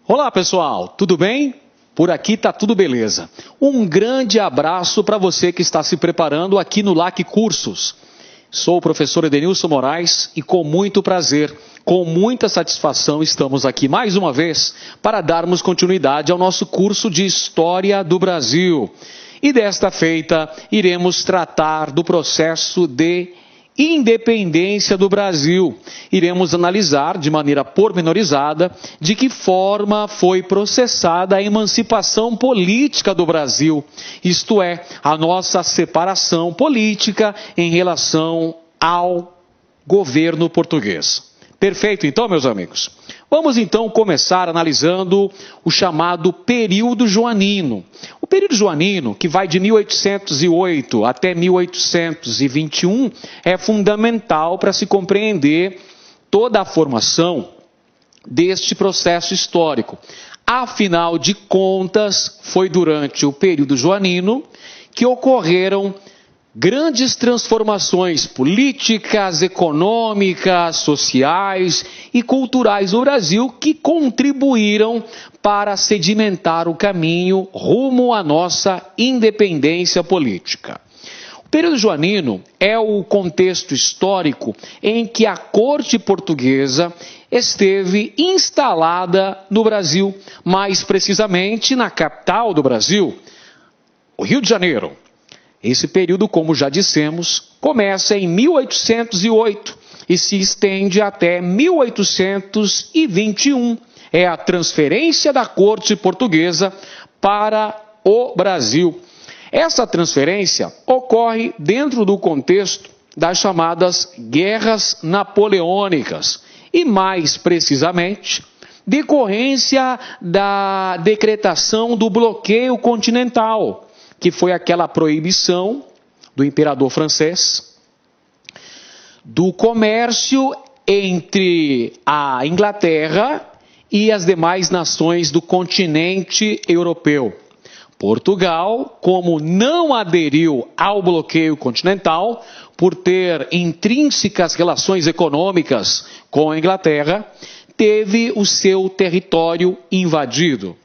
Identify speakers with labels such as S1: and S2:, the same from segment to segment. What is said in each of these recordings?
S1: Olá pessoal, tudo bem? Por aqui tá tudo beleza. Um grande abraço para você que está se preparando aqui no LAC Cursos. Sou o professor Edenilson Moraes e com muito prazer, com muita satisfação estamos aqui mais uma vez para darmos continuidade ao nosso curso de História do Brasil. E desta feita iremos tratar do processo de independência do Brasil. Iremos analisar de maneira pormenorizada de que forma foi processada a emancipação política do Brasil, isto é, a nossa separação política em relação ao governo português. Perfeito, então, meus amigos. Vamos então começar analisando o chamado período joanino. O período joanino, que vai de 1808 até 1821, é fundamental para se compreender toda a formação deste processo histórico. Afinal de contas, foi durante o período joanino que ocorreram grandes transformações políticas, econômicas, sociais e culturais no Brasil que contribuíram para sedimentar o caminho rumo à nossa independência política. O período joanino é o contexto histórico em que a corte portuguesa esteve instalada no Brasil, mais precisamente na capital do Brasil, o Rio de Janeiro. Esse período, como já dissemos, começa em 1808 e se estende até 1821. É a transferência da corte portuguesa para o Brasil. Essa transferência ocorre dentro do contexto das chamadas guerras napoleônicas e, mais precisamente, decorrência da decretação do bloqueio continental, que foi aquela proibição do imperador francês do comércio entre a Inglaterra e as demais nações do continente europeu. Portugal, como não aderiu ao bloqueio continental, por ter intrínsecas relações econômicas com a Inglaterra, teve o seu território invadido.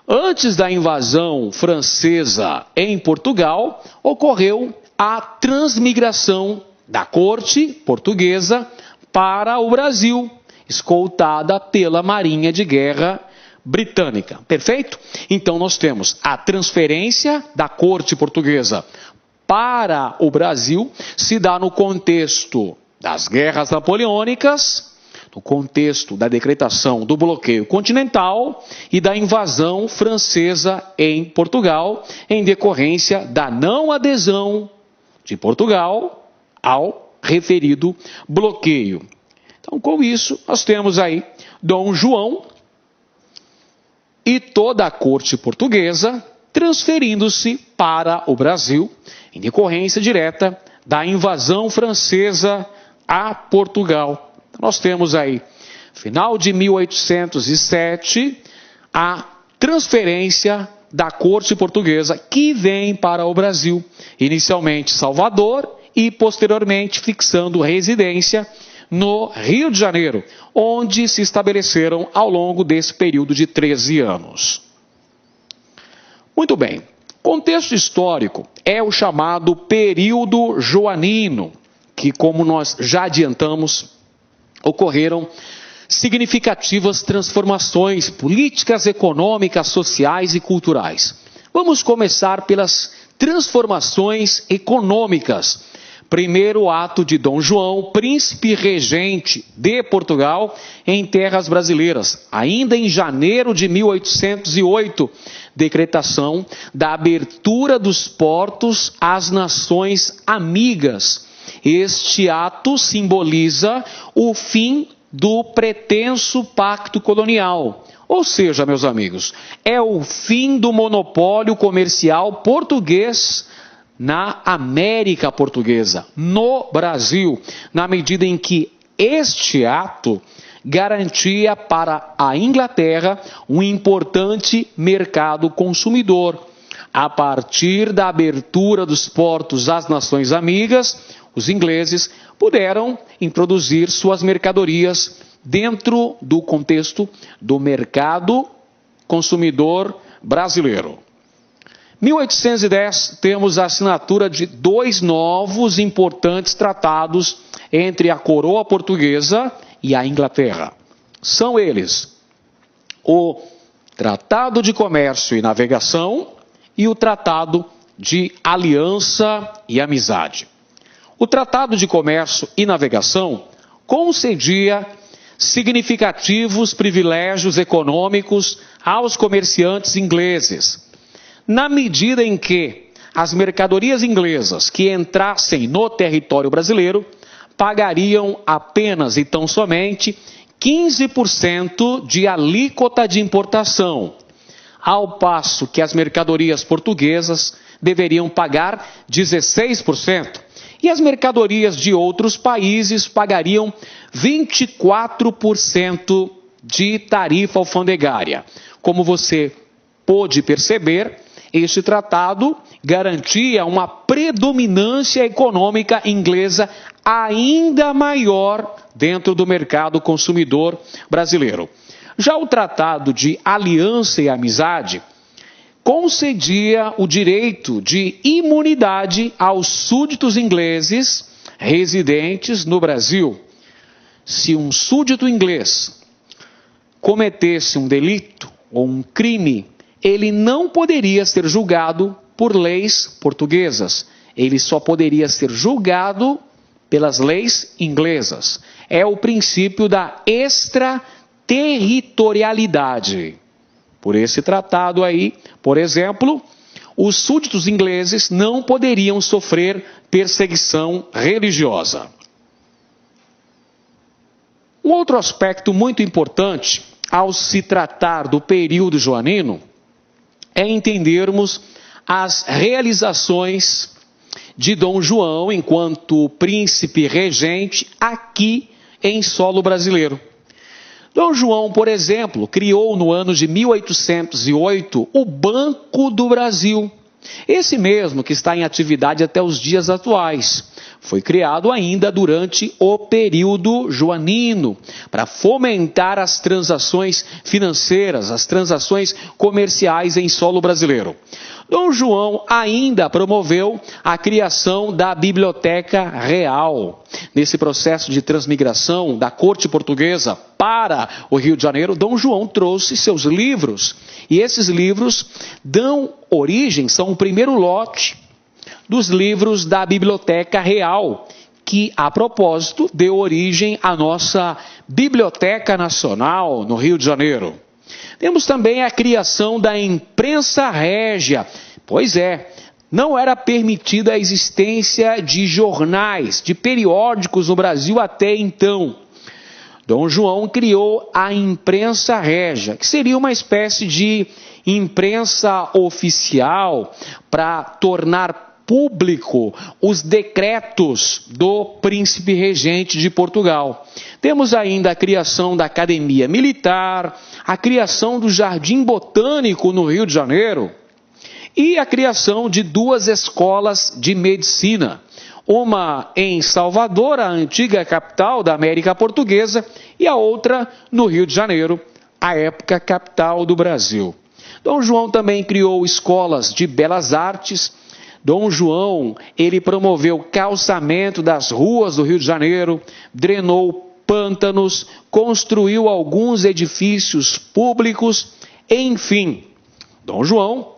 S1: Antes da invasão francesa em Portugal, ocorreu a transmigração da corte portuguesa para o Brasil, escoltada pela Marinha de Guerra britânica. Perfeito? Então nós temos a transferência da corte portuguesa para o Brasil, se dá no contexto das guerras napoleônicas, no contexto da decretação do bloqueio continental e da invasão francesa em Portugal, em decorrência da não adesão de Portugal ao referido bloqueio. Então, com isso, nós temos aí Dom João e toda a corte portuguesa transferindo-se para o Brasil, em decorrência direta da invasão francesa a Portugal. Nós temos aí, final de 1807, a transferência da corte portuguesa que vem para o Brasil, inicialmente Salvador e posteriormente fixando residência no Rio de Janeiro, onde se estabeleceram ao longo desse período de 13 anos. Muito bem, contexto histórico é o chamado período joanino, que, como nós já adiantamos, ocorreram significativas transformações políticas, econômicas, sociais e culturais. Vamos começar pelas transformações econômicas. Primeiro ato de Dom João, príncipe regente de Portugal em terras brasileiras, ainda em janeiro de 1808, decretação da abertura dos portos às nações amigas. Este ato simboliza o fim do pretenso pacto colonial. Ou seja, meus amigos, é o fim do monopólio comercial português na América Portuguesa, no Brasil, na medida em que este ato garantia para a Inglaterra um importante mercado consumidor. A partir da abertura dos portos às nações amigas, os ingleses puderam introduzir suas mercadorias dentro do contexto do mercado consumidor brasileiro. 1810, temos a assinatura de 2 novos importantes tratados entre a coroa portuguesa e a Inglaterra. São eles o Tratado de Comércio e Navegação e o Tratado de Aliança e Amizade. O Tratado de Comércio e Navegação concedia significativos privilégios econômicos aos comerciantes ingleses, na medida em que as mercadorias inglesas que entrassem no território brasileiro pagariam apenas e tão somente 15% de alíquota de importação, ao passo que as mercadorias portuguesas deveriam pagar 16%, e as mercadorias de outros países pagariam 24% de tarifa alfandegária. Como você pôde perceber, este tratado garantia uma predominância econômica inglesa ainda maior dentro do mercado consumidor brasileiro. Já o Tratado de Aliança e Amizade concedia o direito de imunidade aos súditos ingleses residentes no Brasil. Se um súdito inglês cometesse um delito ou um crime, ele não poderia ser julgado por leis portuguesas. Ele só poderia ser julgado pelas leis inglesas. É o princípio da extraterritorialidade. Por esse tratado aí, por exemplo, os súditos ingleses não poderiam sofrer perseguição religiosa. Um outro aspecto muito importante ao se tratar do período joanino é entendermos as realizações de Dom João enquanto príncipe regente aqui em solo brasileiro. Dom João, por exemplo, criou no ano de 1808 o Banco do Brasil. Esse mesmo que está em atividade até os dias atuais. Foi criado ainda durante o período joanino, para fomentar as transações financeiras, as transações comerciais em solo brasileiro. Dom João ainda promoveu a criação da Biblioteca Real. Nesse processo de transmigração da corte portuguesa para o Rio de Janeiro, Dom João trouxe seus livros. E esses livros dão origem, são o primeiro lote dos livros da Biblioteca Real, que, a propósito, deu origem à nossa Biblioteca Nacional no Rio de Janeiro. Temos também a criação da imprensa régia. Pois é, não era permitida a existência de jornais, de periódicos no Brasil até então. Dom João criou a imprensa régia, que seria uma espécie de imprensa oficial para tornar público os decretos do príncipe regente de Portugal. Temos ainda a criação da Academia Militar, a criação do Jardim Botânico no Rio de Janeiro e a criação de 2 escolas de medicina. Uma em Salvador, a antiga capital da América Portuguesa, e a outra no Rio de Janeiro, a época capital do Brasil. Dom João também criou escolas de belas artes. Dom João, ele promoveu calçamento das ruas do Rio de Janeiro, drenou pântanos, construiu alguns edifícios públicos, enfim. Dom João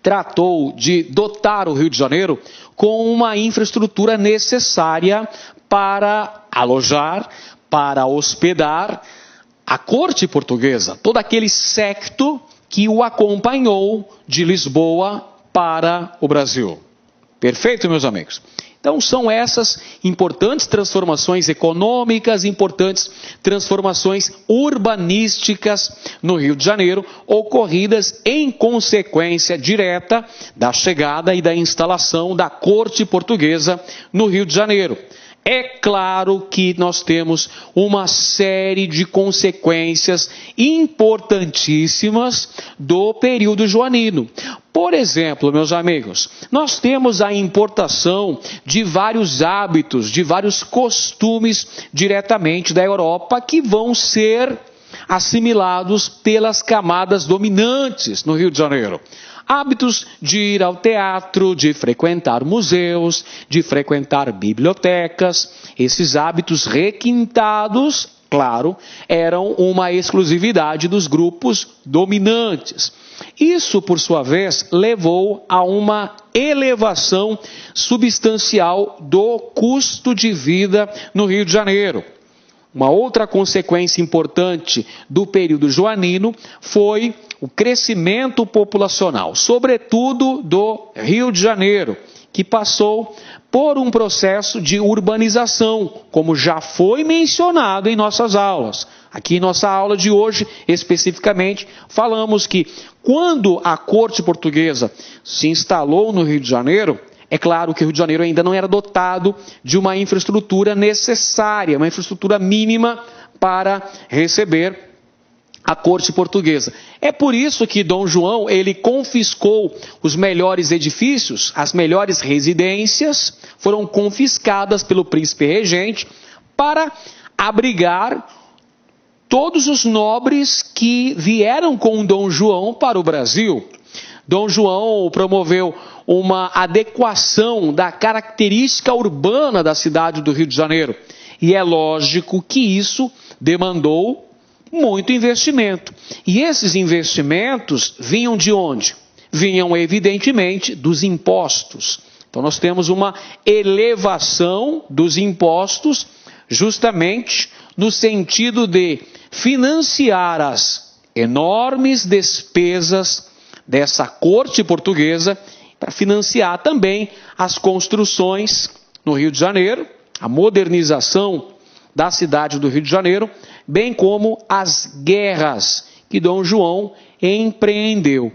S1: tratou de dotar o Rio de Janeiro com uma infraestrutura necessária para alojar, para hospedar a corte portuguesa, todo aquele séquito que o acompanhou de Lisboa para o Brasil. Perfeito, meus amigos? Então são essas importantes transformações econômicas, importantes transformações urbanísticas no Rio de Janeiro, ocorridas em consequência direta da chegada e da instalação da corte portuguesa no Rio de Janeiro. É claro que nós temos uma série de consequências importantíssimas do período joanino. Por exemplo, meus amigos, nós temos a importação de vários hábitos, de vários costumes diretamente da Europa que vão ser assimilados pelas camadas dominantes no Rio de Janeiro. Hábitos de ir ao teatro, de frequentar museus, de frequentar bibliotecas. Esses hábitos requintados, claro, eram uma exclusividade dos grupos dominantes. Isso, por sua vez, levou a uma elevação substancial do custo de vida no Rio de Janeiro. Uma outra consequência importante do período joanino foi o crescimento populacional, sobretudo do Rio de Janeiro, que passou por um processo de urbanização, como já foi mencionado em nossas aulas. Aqui em nossa aula de hoje, especificamente, falamos que quando a corte portuguesa se instalou no Rio de Janeiro, é claro que o Rio de Janeiro ainda não era dotado de uma infraestrutura necessária, uma infraestrutura mínima para receber a corte portuguesa. É por isso que Dom João, ele confiscou os melhores edifícios, as melhores residências, foram confiscadas pelo príncipe regente para abrigar todos os nobres que vieram com Dom João para o Brasil. Dom João promoveu uma adequação da característica urbana da cidade do Rio de Janeiro. E é lógico que isso demandou muito investimento. E esses investimentos vinham de onde? Vinham, evidentemente, dos impostos. Então nós temos uma elevação dos impostos justamente no sentido de financiar as enormes despesas dessa corte portuguesa, para financiar também as construções no Rio de Janeiro, a modernização da cidade do Rio de Janeiro, bem como as guerras que Dom João empreendeu.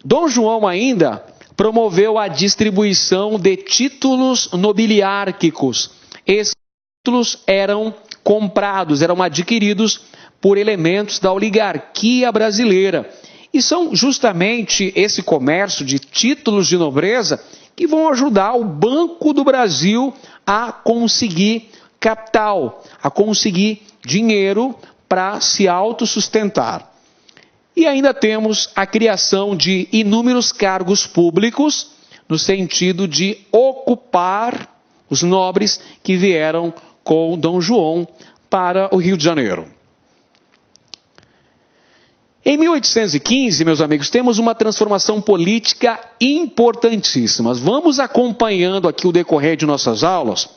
S1: Dom João ainda promoveu a distribuição de títulos nobiliárquicos. Esses títulos eram comprados, eram adquiridos por elementos da oligarquia brasileira. E são justamente esse comércio de títulos de nobreza que vão ajudar o Banco do Brasil a conseguir capital, a conseguir dinheiro para se autossustentar. E ainda temos a criação de inúmeros cargos públicos, no sentido de ocupar os nobres que vieram com Dom João para o Rio de Janeiro. Em 1815, meus amigos, temos uma transformação política importantíssima. Vamos acompanhando aqui o decorrer de nossas aulas.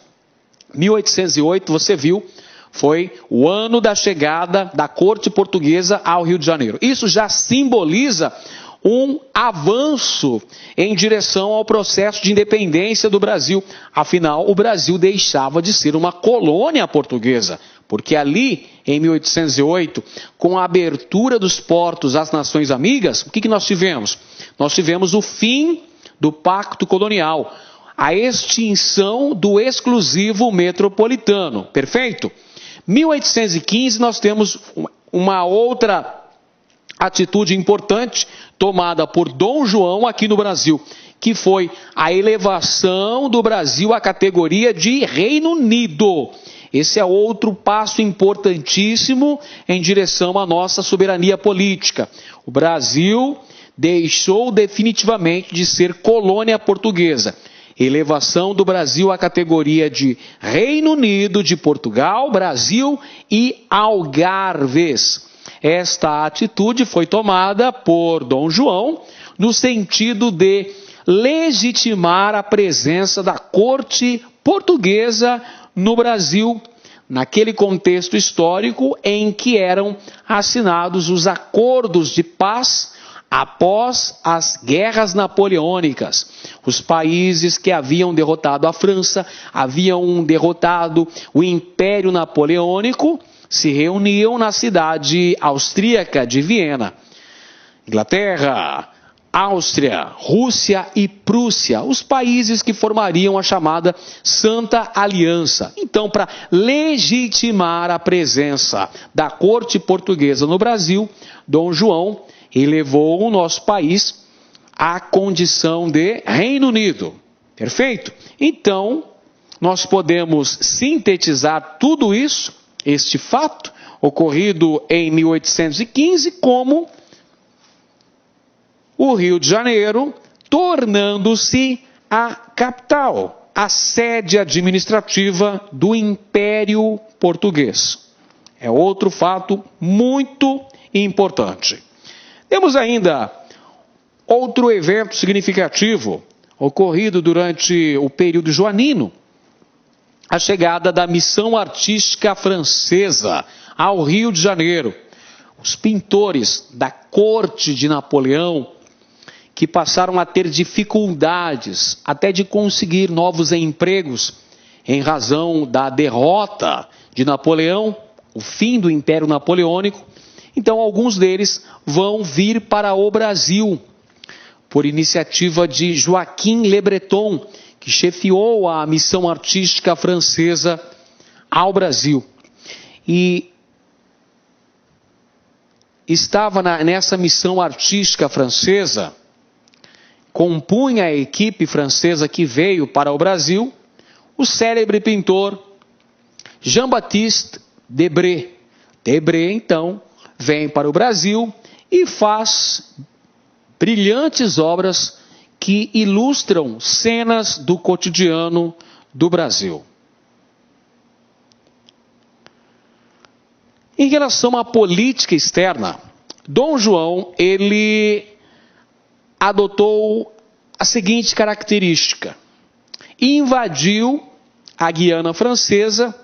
S1: 1808, você viu, foi o ano da chegada da corte portuguesa ao Rio de Janeiro. Isso já simboliza um avanço em direção ao processo de independência do Brasil. Afinal, o Brasil deixava de ser uma colônia portuguesa, porque ali, em 1808, com a abertura dos portos às nações amigas, o que nós tivemos? Nós tivemos o fim do pacto colonial, a extinção do exclusivo metropolitano, perfeito? 1815 nós temos uma outra atitude importante tomada por Dom João aqui no Brasil, que foi a elevação do Brasil à categoria de Reino Unido. Esse é outro passo importantíssimo em direção à nossa soberania política. O Brasil deixou definitivamente de ser colônia portuguesa. Elevação do Brasil à categoria de Reino Unido, de Portugal, Brasil e Algarves. Esta atitude foi tomada por Dom João no sentido de legitimar a presença da corte portuguesa no Brasil, naquele contexto histórico em que eram assinados os acordos de paz após as guerras napoleônicas. Os países que haviam derrotado a França, haviam derrotado o Império Napoleônico, se reuniam na cidade austríaca de Viena. Inglaterra, Áustria, Rússia e Prússia, os países que formariam a chamada Santa Aliança. Então, para legitimar a presença da corte portuguesa no Brasil, Dom João elevou o nosso país à condição de Reino Unido. Perfeito? Então, nós podemos sintetizar tudo isso, este fato, ocorrido em 1815, como o Rio de Janeiro, tornando-se a capital, a sede administrativa do Império Português. É outro fato muito importante. Temos ainda outro evento significativo ocorrido durante o período joanino, a chegada da missão artística francesa ao Rio de Janeiro. Os pintores da corte de Napoleão, que passaram a ter dificuldades até de conseguir novos empregos em razão da derrota de Napoleão, o fim do Império Napoleônico. Então, alguns deles vão vir para o Brasil, por iniciativa de Joaquim Le Breton, que chefiou a missão artística francesa ao Brasil. E estava nessa missão artística francesa, compunha a equipe francesa que veio para o Brasil, o célebre pintor Jean-Baptiste Debré. Debré, então, vem para o Brasil e faz brilhantes obras que ilustram cenas do cotidiano do Brasil. Em relação à política externa, Dom João, ele adotou a seguinte característica: invadiu a Guiana Francesa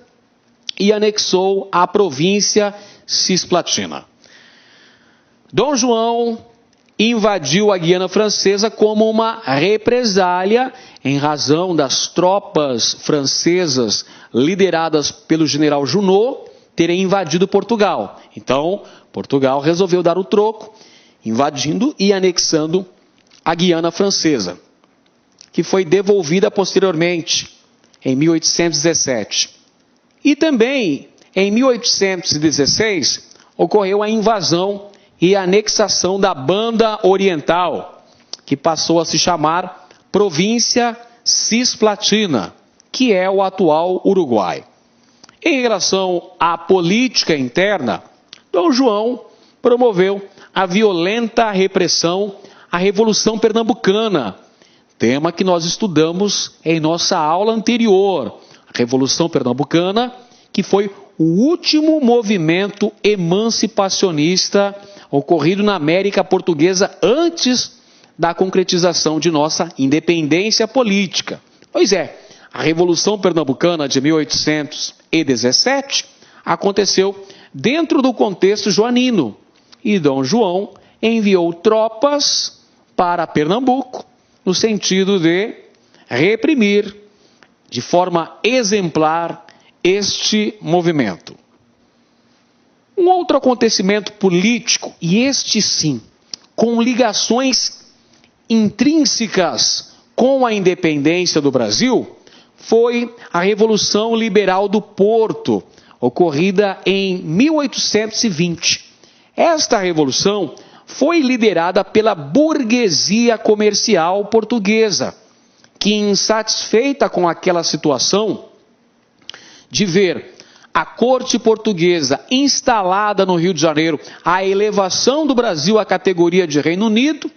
S1: e anexou a província Cisplatina. Dom João invadiu a Guiana Francesa como uma represália em razão das tropas francesas lideradas pelo general Junot terem invadido Portugal. Então, Portugal resolveu dar o troco, invadindo e anexando a Guiana Francesa, que foi devolvida posteriormente, em 1817. E também, em 1816, ocorreu a invasão e a anexação da Banda Oriental, que passou a se chamar Província Cisplatina, que é o atual Uruguai. Em relação à política interna, Dom João promoveu a violenta repressão à Revolução Pernambucana, tema que nós estudamos em nossa aula anterior. A Revolução Pernambucana, que foi o último movimento emancipacionista ocorrido na América Portuguesa antes da concretização de nossa independência política. Pois é, a Revolução Pernambucana de 1817 aconteceu dentro do contexto joanino e Dom João enviou tropas para Pernambuco no sentido de reprimir de forma exemplar este movimento. Um outro acontecimento político, e este sim, com ligações intrínsecas com a independência do Brasil, foi a Revolução Liberal do Porto, ocorrida em 1820. Esta revolução foi liderada pela burguesia comercial portuguesa, que, insatisfeita com aquela situação de ver a corte portuguesa instalada no Rio de Janeiro, a elevação do Brasil à categoria de Reino Unido,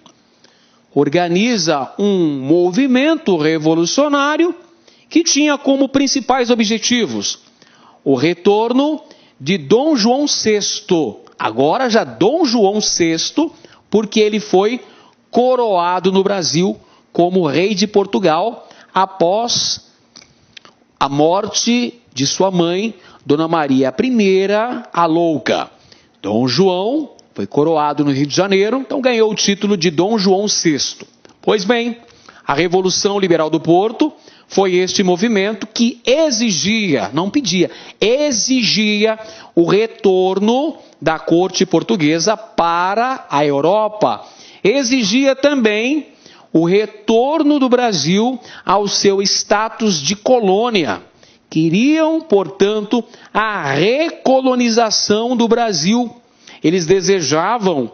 S1: organiza um movimento revolucionário que tinha como principais objetivos o retorno de Dom João VI, agora já Dom João VI, porque ele foi coroado no Brasil como rei de Portugal após a morte de sua mãe, Dona Maria I, a Louca. Dom João foi coroado no Rio de Janeiro, então ganhou o título de Dom João VI. Pois bem, a Revolução Liberal do Porto foi este movimento que exigia, não pedia, exigia o retorno da corte portuguesa para a Europa. Exigia também o retorno do Brasil ao seu status de colônia. Queriam, portanto, a recolonização do Brasil. Eles desejavam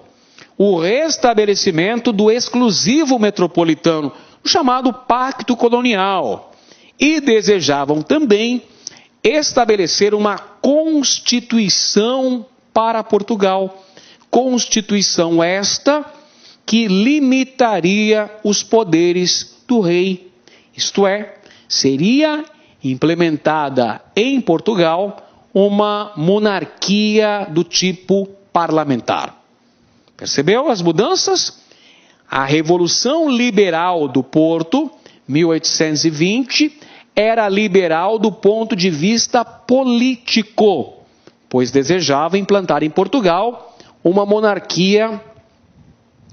S1: o restabelecimento do exclusivo metropolitano, o chamado Pacto Colonial. E desejavam também estabelecer uma constituição para Portugal. Constituição esta que limitaria os poderes do rei. Isto é, seria implementada em Portugal uma monarquia do tipo parlamentar. Percebeu as mudanças? A Revolução Liberal do Porto, 1820, era liberal do ponto de vista político, pois desejava implantar em Portugal uma monarquia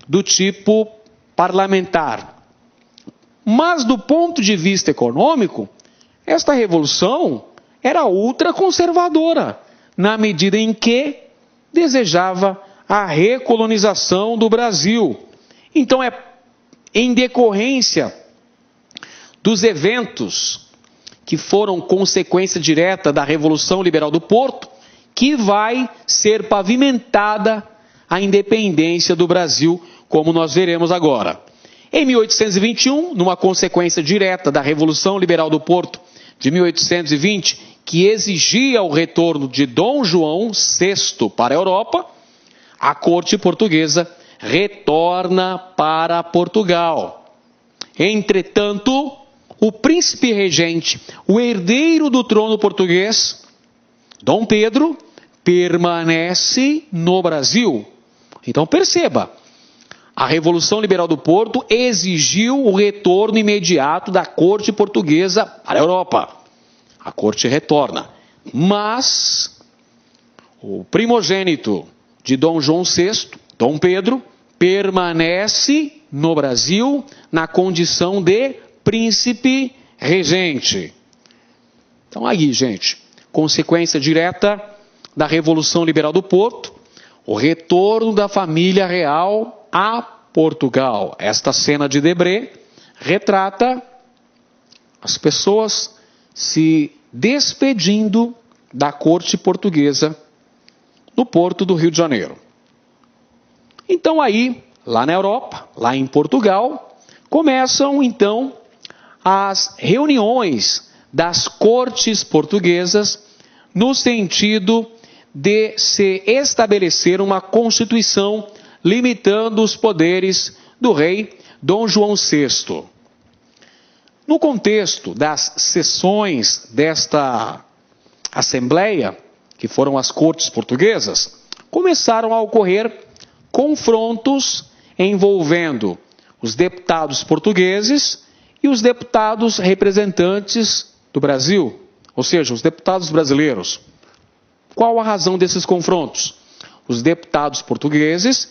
S1: do tipo parlamentar. Mas do ponto de vista econômico, esta revolução era ultraconservadora, na medida em que desejava a recolonização do Brasil. Então é em decorrência dos eventos que foram consequência direta da Revolução Liberal do Porto que vai ser pavimentada a independência do Brasil, como nós veremos agora. Em 1821, numa consequência direta da Revolução Liberal do Porto de 1820, que exigia o retorno de Dom João VI para a Europa, a corte portuguesa retorna para Portugal. Entretanto, o príncipe regente, o herdeiro do trono português, Dom Pedro, permanece no Brasil. Então perceba, a Revolução Liberal do Porto exigiu o retorno imediato da corte portuguesa para a Europa. A corte retorna, mas o primogênito de Dom João VI, Dom Pedro, permanece no Brasil na condição de príncipe regente. Então aí, gente, consequência direta da Revolução Liberal do Porto, o retorno da família real a Portugal. Esta cena de Debré retrata as pessoas se despedindo da corte portuguesa no porto do Rio de Janeiro. Então aí, lá na Europa, lá em Portugal, começam então as reuniões das cortes portuguesas no sentido de se estabelecer uma constituição limitando os poderes do rei Dom João VI. No contexto das sessões desta Assembleia, que foram as cortes portuguesas, começaram a ocorrer confrontos envolvendo os deputados portugueses e os deputados representantes do Brasil, ou seja, os deputados brasileiros. Qual a razão desses confrontos? Os deputados portugueses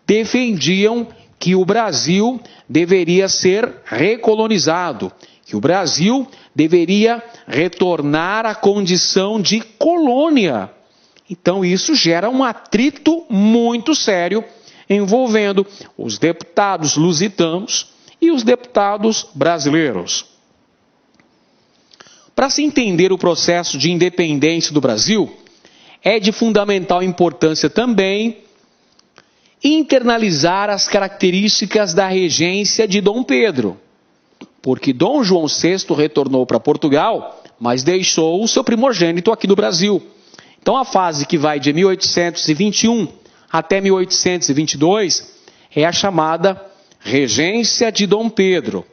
S1: defendiam que o Brasil deveria ser recolonizado, que o Brasil deveria retornar à condição de colônia. Então isso gera um atrito muito sério envolvendo os deputados lusitanos e os deputados brasileiros. Para se entender o processo de independência do Brasil, é de fundamental importância também internalizar as características da regência de Dom Pedro, porque Dom João VI retornou para Portugal, mas deixou o seu primogênito aqui no Brasil. Então a fase que vai de 1821 até 1822 é a chamada regência de Dom Pedro.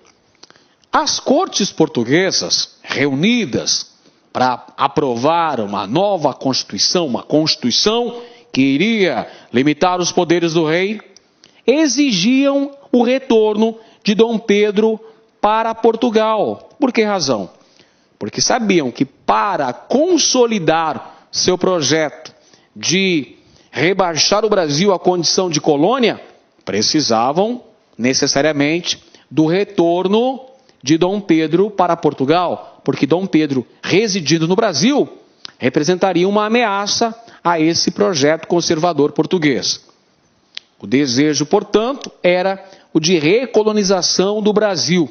S1: As cortes portuguesas, reunidas para aprovar uma nova Constituição, uma Constituição que iria limitar os poderes do rei, exigiam o retorno de Dom Pedro para Portugal. Por que razão? Porque sabiam que para consolidar seu projeto de rebaixar o Brasil à condição de colônia, precisavam necessariamente do retorno de Dom Pedro para Portugal, porque Dom Pedro, residindo no Brasil, representaria uma ameaça a esse projeto conservador português. O desejo, portanto, era o de recolonização do Brasil,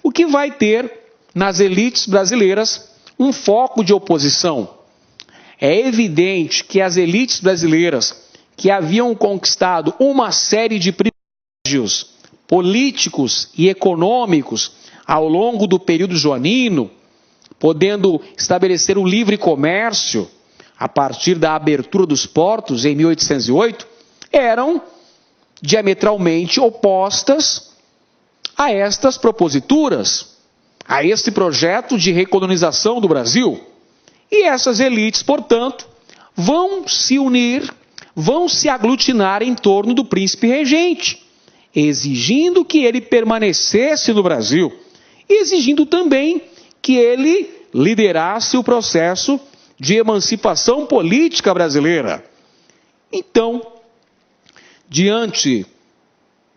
S1: o que vai ter nas elites brasileiras um foco de oposição. É evidente que as elites brasileiras, que haviam conquistado uma série de privilégios políticos e econômicos ao longo do período joanino, podendo estabelecer o livre comércio a partir da abertura dos portos em 1808, eram diametralmente opostas a estas proposituras, a este projeto de recolonização do Brasil. E essas elites, portanto, vão se unir, vão se aglutinar em torno do príncipe regente, exigindo que ele permanecesse no Brasil, e exigindo também que ele liderasse o processo de emancipação política brasileira. Então, diante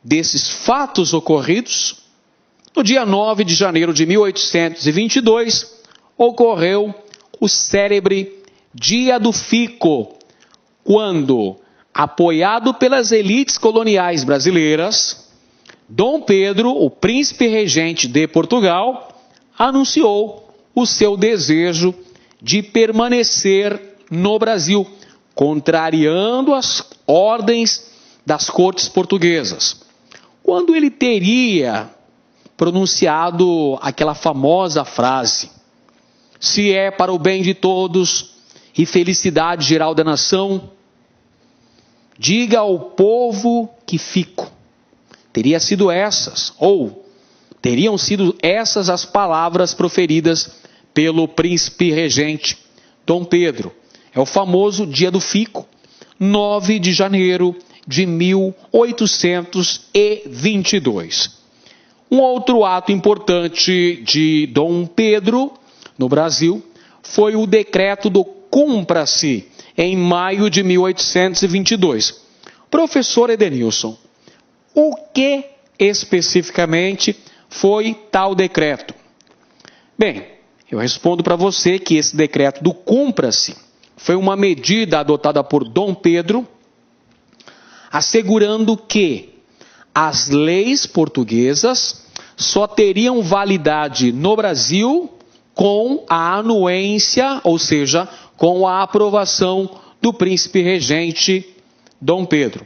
S1: desses fatos ocorridos, no dia 9 de janeiro de 1822, ocorreu o célebre Dia do Fico, quando, apoiado pelas elites coloniais brasileiras, Dom Pedro, o príncipe regente de Portugal, anunciou o seu desejo de permanecer no Brasil, contrariando as ordens das cortes portuguesas. Quando ele teria pronunciado aquela famosa frase: "Se é para o bem de todos e felicidade geral da nação, diga ao povo que fico." Teriam sido essas as palavras proferidas pelo príncipe regente Dom Pedro. É o famoso Dia do Fico, 9 de janeiro de 1822. Um outro ato importante de Dom Pedro no Brasil foi o decreto do Cumpra-se, em maio de 1822. Professor Edenilson, o que especificamente foi tal decreto? Bem, eu respondo para você que esse decreto do Cumpra-se foi uma medida adotada por Dom Pedro, assegurando que as leis portuguesas só teriam validade no Brasil com a anuência, ou seja, com a aprovação do príncipe regente Dom Pedro.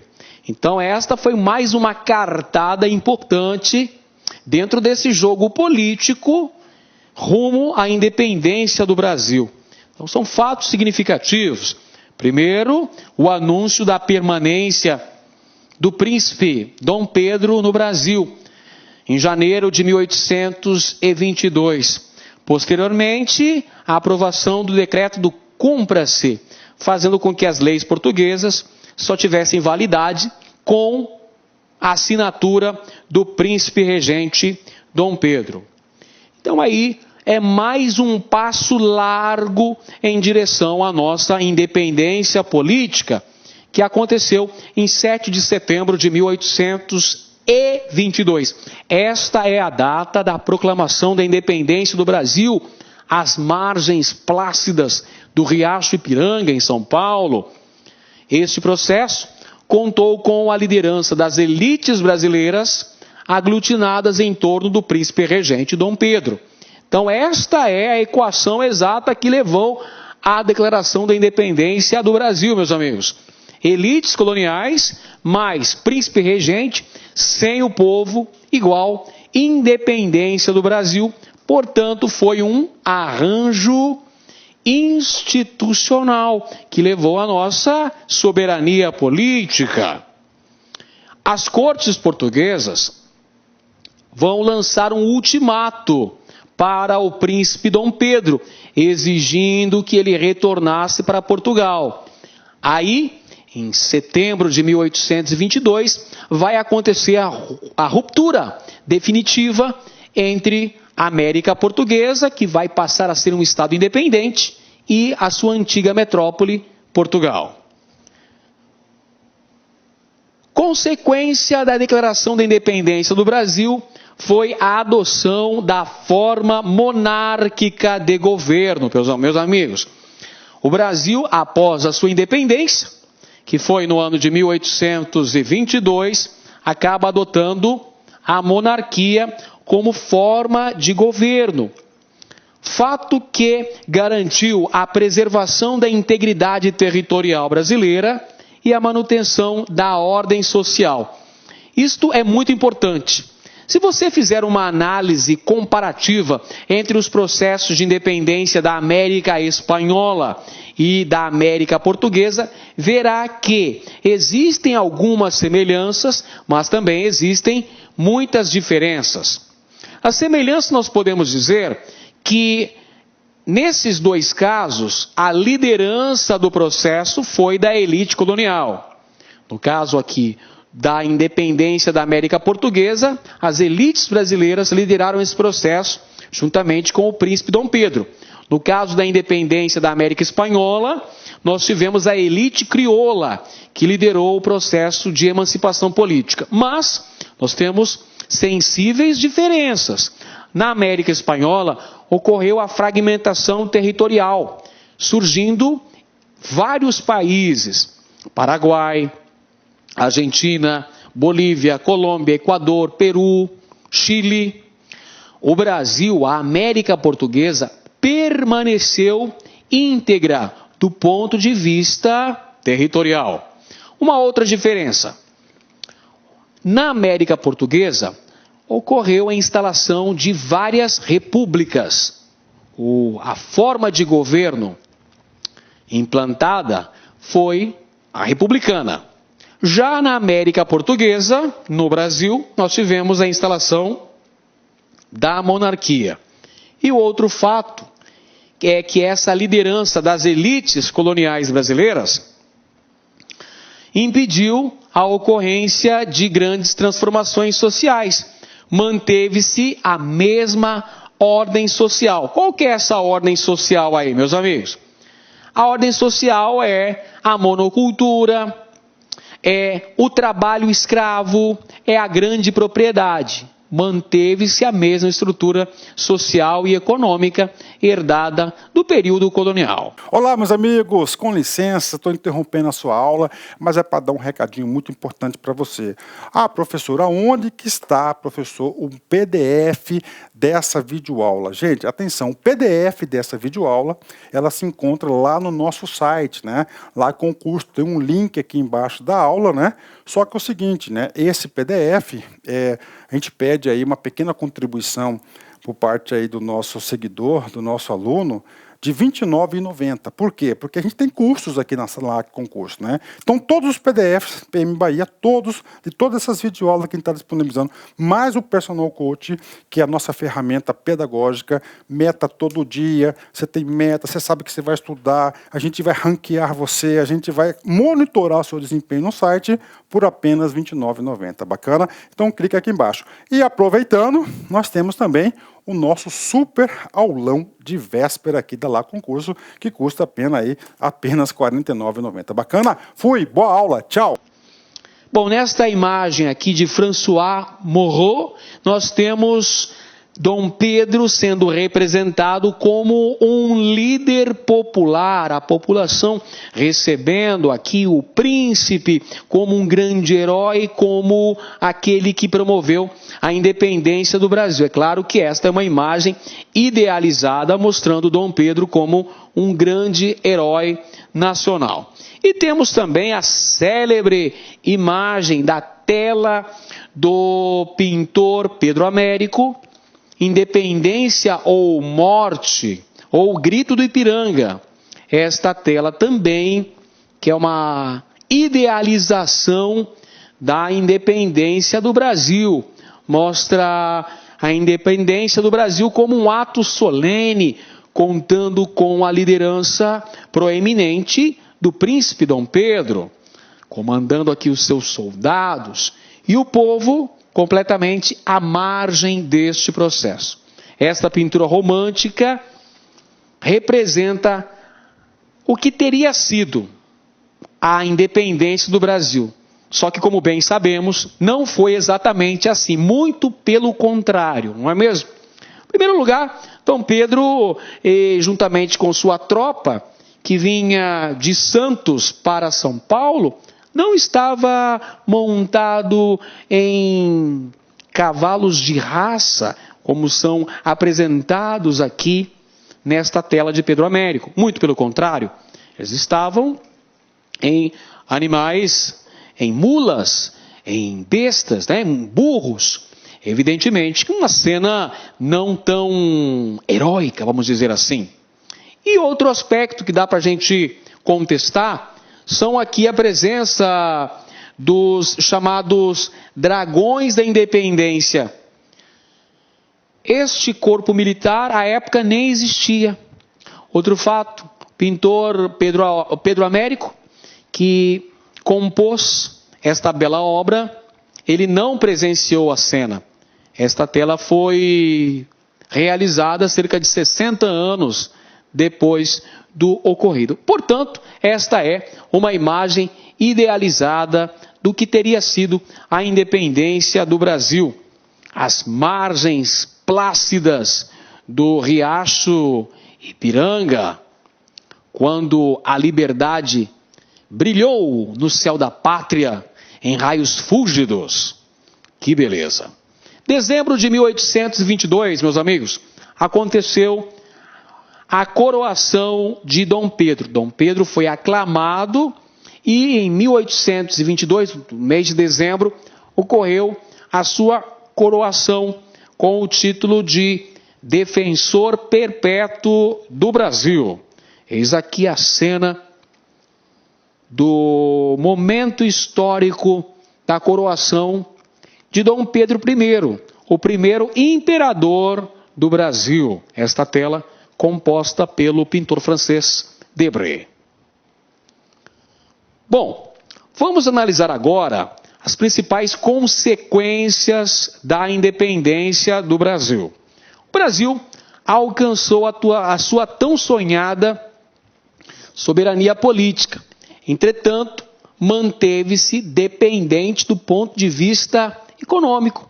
S1: Então esta foi mais uma cartada importante dentro desse jogo político rumo à independência do Brasil. Então são fatos significativos. Primeiro, o anúncio da permanência do príncipe Dom Pedro no Brasil, em janeiro de 1822. Posteriormente, a aprovação do decreto do Cumpra-se, fazendo com que as leis portuguesas só tivessem validade com a assinatura do príncipe regente Dom Pedro. Então aí é mais um passo largo em direção à nossa independência política, que aconteceu em 7 de setembro de 1822. Esta é a data da proclamação da independência do Brasil, às margens plácidas do Riacho Ipiranga, em São Paulo. Este processo contou com a liderança das elites brasileiras aglutinadas em torno do príncipe regente Dom Pedro. Então esta é a equação exata que levou à declaração da independência do Brasil, meus amigos. Elites coloniais mais príncipe regente, sem o povo, igual independência do Brasil. Portanto, foi um arranjo institucional que levou à nossa soberania política. As cortes portuguesas vão lançar um ultimato para o príncipe Dom Pedro, exigindo que ele retornasse para Portugal. Aí, em setembro de 1822, vai acontecer a ruptura definitiva entre a América Portuguesa, que vai passar a ser um estado independente, e a sua antiga metrópole, Portugal. Consequência da declaração da independência do Brasil foi a adoção da forma monárquica de governo, meus amigos. O Brasil, após a sua independência, que foi no ano de 1822, acaba adotando a monarquia como forma de governo. Fato que garantiu a preservação da integridade territorial brasileira e a manutenção da ordem social. Isto é muito importante. Se você fizer uma análise comparativa entre os processos de independência da América Espanhola e da América Portuguesa, verá que existem algumas semelhanças, mas também existem muitas diferenças. A semelhança nós podemos dizer que, nesses dois casos, a liderança do processo foi da elite colonial. No caso aqui da independência da América Portuguesa, as elites brasileiras lideraram esse processo juntamente com o príncipe Dom Pedro. No caso da independência da América Espanhola, nós tivemos a elite crioula, que liderou o processo de emancipação política. Mas nós temos sensíveis diferenças. Na América Espanhola, ocorreu a fragmentação territorial, surgindo vários países: Paraguai, Argentina, Bolívia, Colômbia, Equador, Peru, Chile. O Brasil, a América Portuguesa, permaneceu íntegra do ponto de vista territorial. Uma outra diferença: na América Portuguesa, ocorreu a instalação de várias repúblicas. A forma de governo implantada foi a republicana. Já na América Portuguesa, no Brasil, nós tivemos a instalação da monarquia. E o outro fato é que essa liderança das elites coloniais brasileiras impediu a ocorrência de grandes transformações sociais. Manteve-se a mesma ordem social. Qual que é essa ordem social aí, meus amigos? A ordem social é a monocultura, é o trabalho escravo, é a grande propriedade. Manteve-se a mesma estrutura social e econômica herdada do período colonial.
S2: Olá, meus amigos, com licença, estou interrompendo a sua aula, mas é para dar um recadinho muito importante para você. Ah, professor, aonde que está, professor, o PDF dessa videoaula? Gente, atenção, o PDF dessa videoaula, ela se encontra lá no nosso site, né? Lá com o curso, tem um link aqui embaixo da aula, né? Só que é o seguinte, né? Esse PDF, a gente pede aí uma pequena contribuição por parte aí do nosso seguidor, do nosso aluno, de R$ 29,90. Por quê? Porque a gente tem cursos aqui na sala com curso, né? Então, todos os PDFs, PM Bahia, de todas essas videoaulas que a gente está disponibilizando, mais o Personal Coach, que é a nossa ferramenta pedagógica, meta todo dia, você tem meta, você sabe que você vai estudar, a gente vai ranquear você, a gente vai monitorar o seu desempenho no site por apenas R$ 29,90. Bacana? Então, clica aqui embaixo. E aproveitando, nós temos também o nosso super aulão de véspera aqui da Lá Concurso, que custa apenas R$ 49,90. Bacana? Fui, boa aula, tchau!
S1: Bom, nesta imagem aqui de François Moreau, nós temos Dom Pedro sendo representado como um líder popular, a população recebendo aqui o príncipe como um grande herói, como aquele que promoveu a independência do Brasil. É claro que esta é uma imagem idealizada, mostrando Dom Pedro como um grande herói nacional. E temos também a célebre imagem da tela do pintor Pedro Américo, Independência ou Morte, ou Grito do Ipiranga. Esta tela também, que é uma idealização da independência do Brasil, mostra a independência do Brasil como um ato solene, contando com a liderança proeminente do príncipe Dom Pedro, comandando aqui os seus soldados, e o povo completamente à margem deste processo. Esta pintura romântica representa o que teria sido a independência do Brasil. Só que, como bem sabemos, não foi exatamente assim, muito pelo contrário, não é mesmo? Em primeiro lugar, Dom Pedro, juntamente com sua tropa, que vinha de Santos para São Paulo, não estava montado em cavalos de raça, como são apresentados aqui nesta tela de Pedro Américo. Muito pelo contrário, eles estavam em animais, em mulas, em bestas, né, em burros. Evidentemente que uma cena não tão heróica, vamos dizer assim. E outro aspecto que dá para a gente contestar são aqui a presença dos chamados Dragões da Independência. Este corpo militar, à época, nem existia. Outro fato, o pintor Pedro Américo, que compôs esta bela obra, ele não presenciou a cena. Esta tela foi realizada cerca de 60 anos depois do ocorrido. Portanto, esta é uma imagem idealizada do que teria sido a independência do Brasil. As margens plácidas do riacho Ipiranga, quando a liberdade brilhou no céu da pátria em raios fúlgidos. Que beleza! Dezembro de 1822, meus amigos, aconteceu a coroação de Dom Pedro. Dom Pedro foi aclamado e em 1822, no mês de dezembro, ocorreu a sua coroação com o título de Defensor Perpétuo do Brasil. Eis aqui a cena do momento histórico da coroação de Dom Pedro I, o primeiro imperador do Brasil. Esta tela composta pelo pintor francês Debré. Bom, vamos analisar agora as principais consequências da independência do Brasil. O Brasil alcançou a sua tão sonhada soberania política. Entretanto, manteve-se dependente do ponto de vista econômico,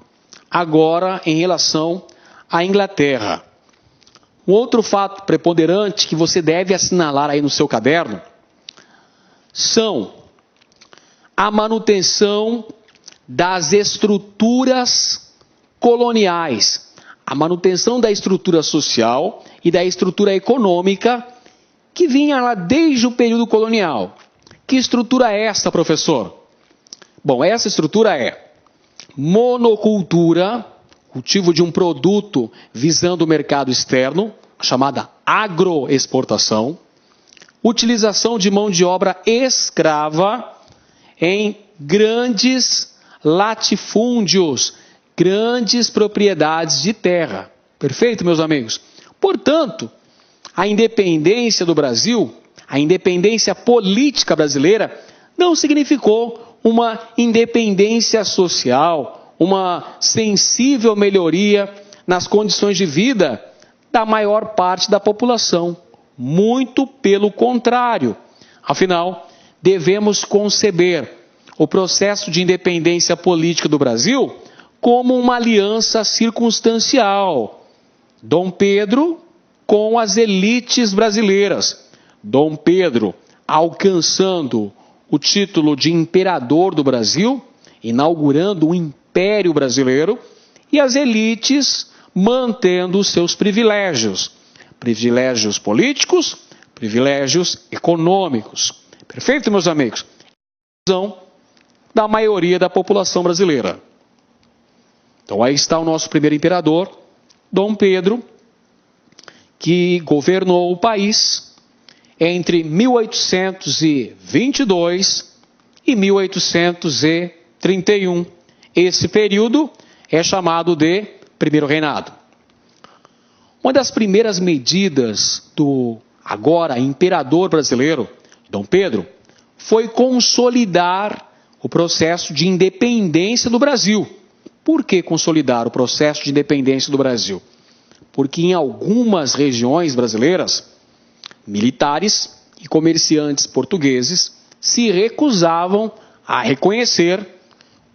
S1: agora em relação à Inglaterra. Um outro fato preponderante que você deve assinalar aí no seu caderno são a manutenção das estruturas coloniais, a manutenção da estrutura social e da estrutura econômica que vinha lá desde o período colonial. Que estrutura é essa, professor? Bom, essa estrutura é monocultura, cultivo de um produto visando o mercado externo, chamada agroexportação, utilização de mão de obra escrava em grandes latifúndios, grandes propriedades de terra. Perfeito, meus amigos? Portanto, a independência do Brasil, a independência política brasileira, não significou uma independência social, uma sensível melhoria nas condições de vida da maior parte da população. Muito pelo contrário. Afinal, devemos conceber o processo de independência política do Brasil como uma aliança circunstancial. Dom Pedro com as elites brasileiras. Dom Pedro alcançando o título de imperador do Brasil, inaugurando o Império Brasileiro, e as elites mantendo os seus privilégios. Privilégios políticos, privilégios econômicos. Perfeito, meus amigos? Visão da maioria da população brasileira. Então aí está o nosso primeiro imperador, Dom Pedro, que governou o país entre 1822 e 1831. Esse período é chamado de Primeiro Reinado. Uma das primeiras medidas do agora imperador brasileiro, Dom Pedro, foi consolidar o processo de independência do Brasil. Por que consolidar o processo de independência do Brasil? Porque em algumas regiões brasileiras, militares e comerciantes portugueses se recusavam a reconhecer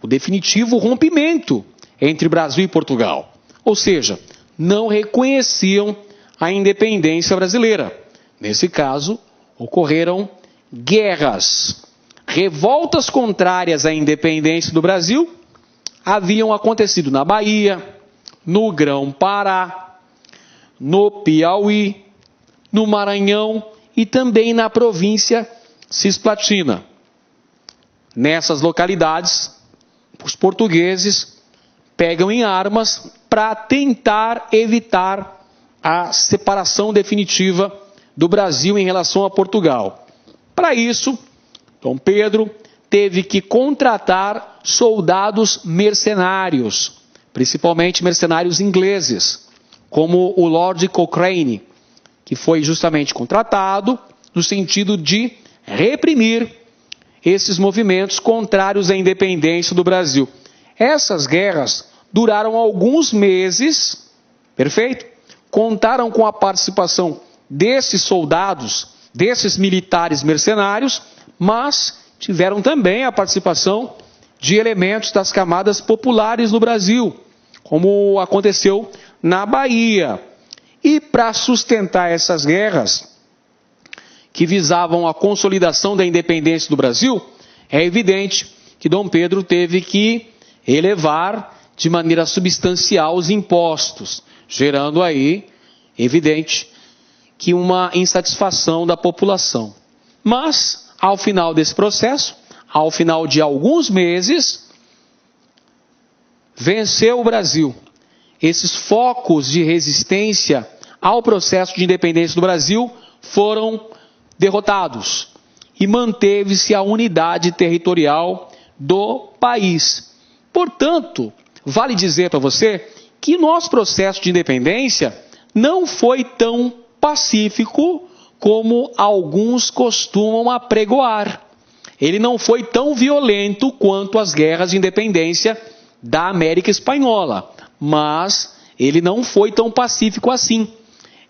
S1: o definitivo rompimento entre Brasil e Portugal. Ou seja, não reconheciam a independência brasileira. Nesse caso, ocorreram guerras. Revoltas contrárias à independência do Brasil haviam acontecido na Bahia, no Grão-Pará, no Piauí, no Maranhão e também na província cisplatina. Nessas localidades, os portugueses pegam em armas para tentar evitar a separação definitiva do Brasil em relação a Portugal. Para isso, Dom Pedro teve que contratar soldados mercenários, principalmente mercenários ingleses, como o Lord Cochrane, que foi justamente contratado no sentido de reprimir esses movimentos contrários à independência do Brasil. Essas guerras duraram alguns meses, perfeito? Contaram com a participação desses soldados, desses militares mercenários, mas tiveram também a participação de elementos das camadas populares no Brasil, como aconteceu na Bahia. E para sustentar essas guerras, que visavam a consolidação da independência do Brasil, é evidente que Dom Pedro teve que elevar de maneira substancial os impostos, gerando aí, evidente, que uma insatisfação da população. Mas, ao final desse processo, ao final de alguns meses, venceu o Brasil. Esses focos de resistência ao processo de independência do Brasil foram derrotados e manteve-se a unidade territorial do país. Portanto, vale dizer para você que nosso processo de independência não foi tão pacífico como alguns costumam apregoar. Ele não foi tão violento quanto as guerras de independência da América Espanhola, mas ele não foi tão pacífico assim.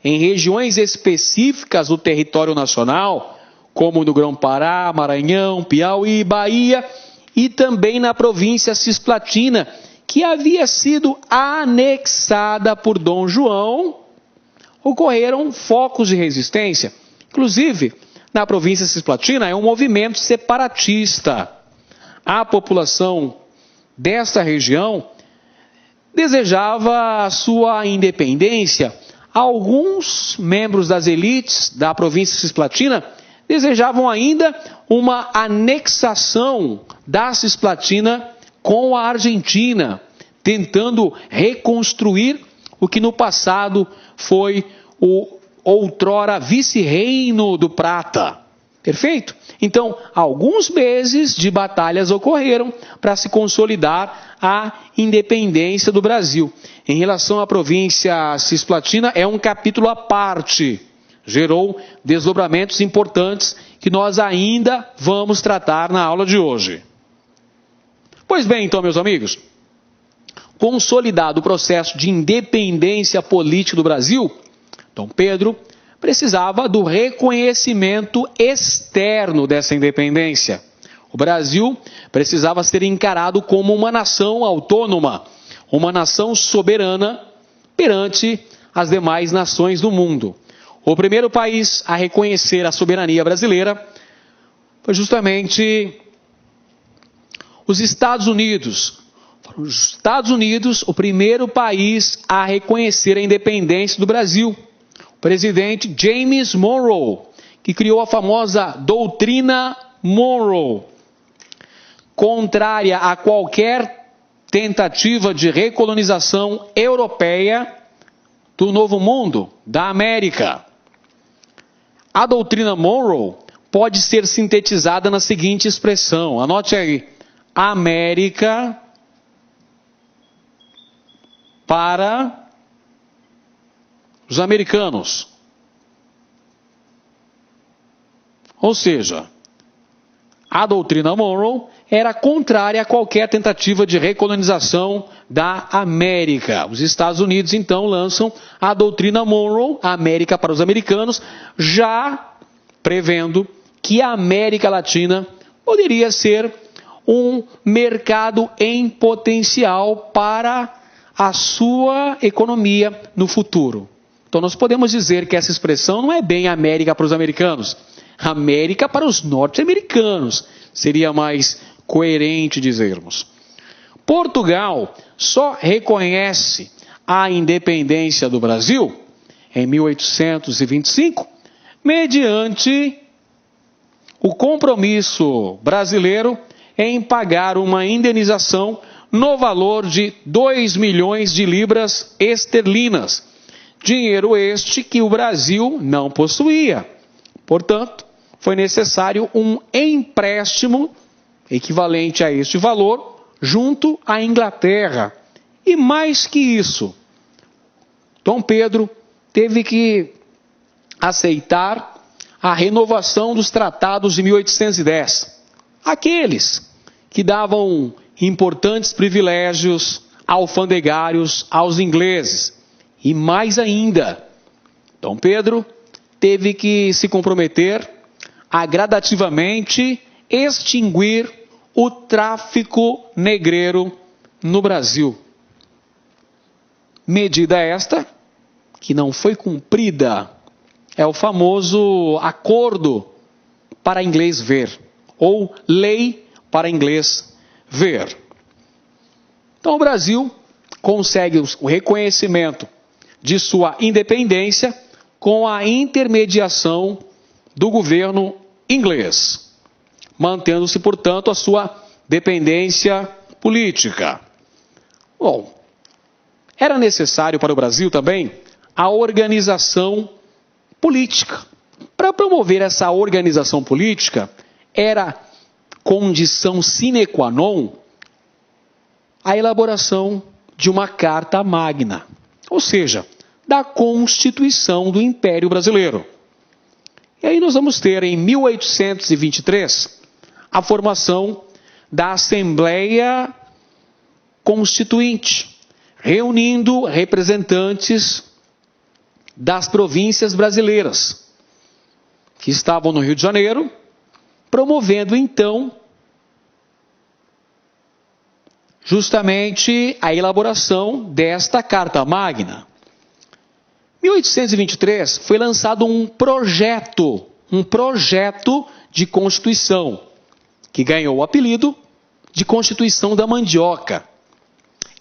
S1: Em regiões específicas do território nacional, como no Grão-Pará, Maranhão, Piauí, Bahia, e também na província cisplatina, que havia sido anexada por Dom João, ocorreram focos de resistência. Inclusive, na província cisplatina é um movimento separatista. A população desta região desejava a sua independência. Alguns membros das elites da província cisplatina desejavam ainda uma anexação da Cisplatina com a Argentina, tentando reconstruir o que no passado foi o outrora vice-reino do Prata. Perfeito? Então, alguns meses de batalhas ocorreram para se consolidar a independência do Brasil. Em relação à província cisplatina, é um capítulo à parte. Gerou desdobramentos importantes que nós ainda vamos tratar na aula de hoje. Pois bem, então, meus amigos, consolidado o processo de independência política do Brasil, Dom Pedro precisava do reconhecimento externo dessa independência. O Brasil precisava ser encarado como uma nação autônoma, uma nação soberana perante as demais nações do mundo. O primeiro país a reconhecer a soberania brasileira foi justamente os Estados Unidos. Os Estados Unidos, o primeiro país a reconhecer a independência do Brasil. O presidente James Monroe, que criou a famosa doutrina Monroe, contrária a qualquer tentativa de recolonização europeia do Novo Mundo, da América. A doutrina Monroe pode ser sintetizada na seguinte expressão, anote aí, América para os americanos. Ou seja, a doutrina Monroe era contrária a qualquer tentativa de recolonização da América. Os Estados Unidos, então, lançam a doutrina Monroe, a América para os americanos, já prevendo que a América Latina poderia ser um mercado em potencial para a sua economia no futuro. Então, nós podemos dizer que essa expressão não é bem América para os americanos, América para os norte-americanos. Seria mais coerente dizermos. Portugal só reconhece a independência do Brasil em 1825, mediante o compromisso brasileiro em pagar uma indenização no valor de 2 milhões de libras esterlinas, dinheiro este que o Brasil não possuía. Portanto, foi necessário um empréstimo equivalente a este valor junto à Inglaterra. E mais que isso, Dom Pedro teve que aceitar a renovação dos tratados de 1810. Aqueles que davam importantes privilégios alfandegários aos ingleses. E mais ainda, Dom Pedro teve que se comprometer a gradativamente extinguir o tráfico negreiro no Brasil. Medida esta que não foi cumprida. É o famoso acordo para inglês ver, ou lei para inglês ver. Então o Brasil consegue o reconhecimento de sua independência com a intermediação do governo inglês, mantendo-se, portanto, a sua dependência política. Bom, era necessário para o Brasil também a organização política. Para promover essa organização política, era condição sine qua non a elaboração de uma Carta Magna, ou seja, da Constituição do Império Brasileiro. E aí nós vamos ter, em 1823, a formação da Assembleia Constituinte, reunindo representantes das províncias brasileiras, que estavam no Rio de Janeiro, promovendo então justamente a elaboração desta Carta Magna. Em 1823 foi lançado um projeto de Constituição, que ganhou o apelido de Constituição da Mandioca.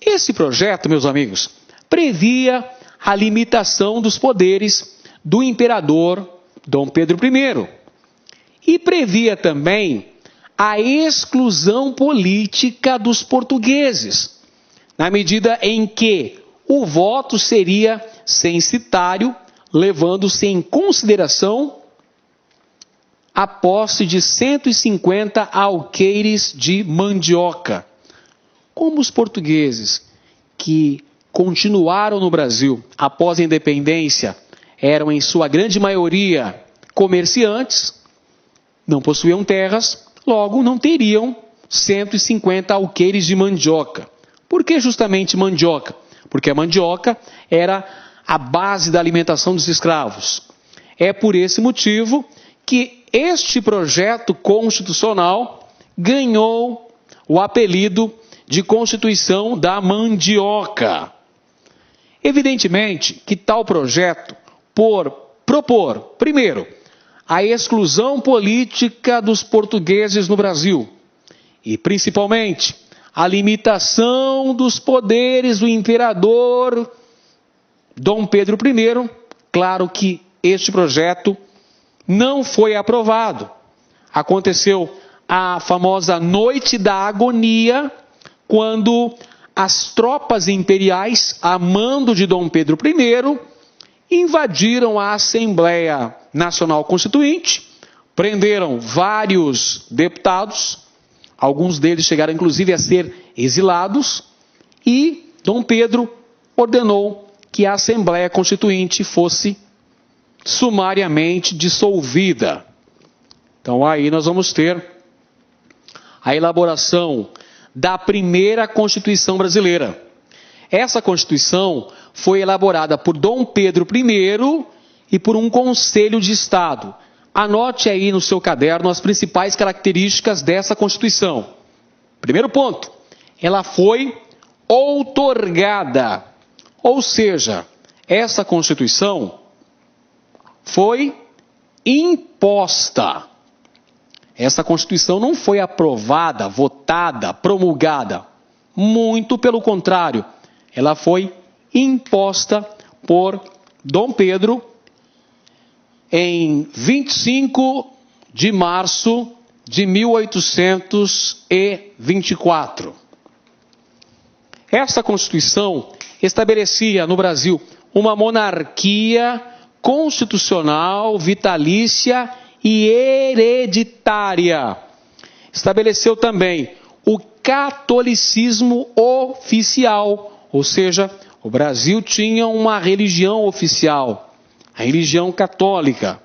S1: Esse projeto, meus amigos, previa a limitação dos poderes do imperador Dom Pedro I e previa também a exclusão política dos portugueses, na medida em que o voto seria censitário, levando-se em consideração a posse de 150 alqueires de mandioca. Como os portugueses que continuaram no Brasil após a independência eram em sua grande maioria comerciantes, não possuíam terras, logo não teriam 150 alqueires de mandioca. Por que justamente mandioca? Porque a mandioca era a base da alimentação dos escravos. É por esse motivo que este projeto constitucional ganhou o apelido de Constituição da Mandioca. Evidentemente que tal projeto, por propor, primeiro, a exclusão política dos portugueses no Brasil e, principalmente, a limitação dos poderes do imperador Dom Pedro I, claro que este projeto não foi aprovado. Aconteceu a famosa Noite da Agonia, quando as tropas imperiais, a mando de Dom Pedro I, invadiram a Assembleia Nacional Constituinte, prenderam vários deputados, alguns deles chegaram inclusive a ser exilados, e Dom Pedro ordenou que a Assembleia Constituinte fosse sumariamente dissolvida. Então aí nós vamos ter a elaboração da primeira Constituição brasileira. Essa Constituição foi elaborada por Dom Pedro I e por um Conselho de Estado. Anote aí no seu caderno as principais características dessa Constituição. Primeiro ponto, ela foi outorgada, ou seja, essa Constituição foi imposta. Essa Constituição não foi aprovada, votada, promulgada. Muito pelo contrário, ela foi imposta por Dom Pedro em 25 de março de 1824. esta Constituição estabelecia no Brasil uma monarquia constitucional, vitalícia e hereditária. Estabeleceu também o catolicismo oficial, ou seja, o Brasil tinha uma religião oficial, a religião católica.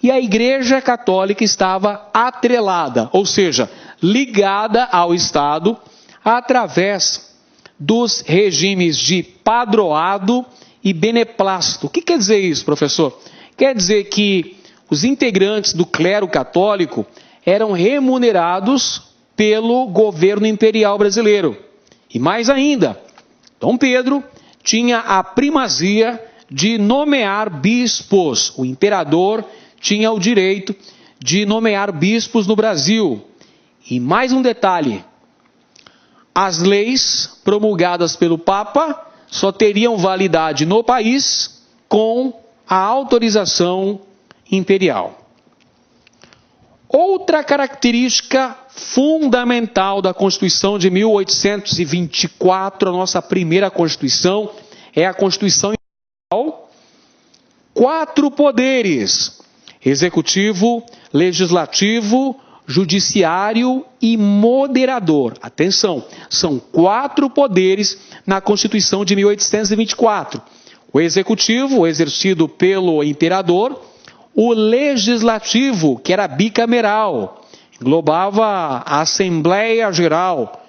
S1: E a Igreja Católica estava atrelada, ou seja, ligada ao Estado através dos regimes de padroado e beneplácito. O que quer dizer isso, professor? Quer dizer que os integrantes do clero católico eram remunerados pelo governo imperial brasileiro. E mais ainda, Dom Pedro tinha a primazia de nomear bispos. O imperador tinha o direito de nomear bispos no Brasil. E mais um detalhe, as leis promulgadas pelo Papa só teriam validade no país com a autorização imperial. Outra característica fundamental da Constituição de 1824, a nossa primeira Constituição, é a Constituição Imperial. 4 poderes: executivo, legislativo, judiciário e moderador. Atenção, são 4 poderes na Constituição de 1824. O executivo, exercido pelo imperador; o legislativo, que era bicameral, englobava a Assembleia Geral,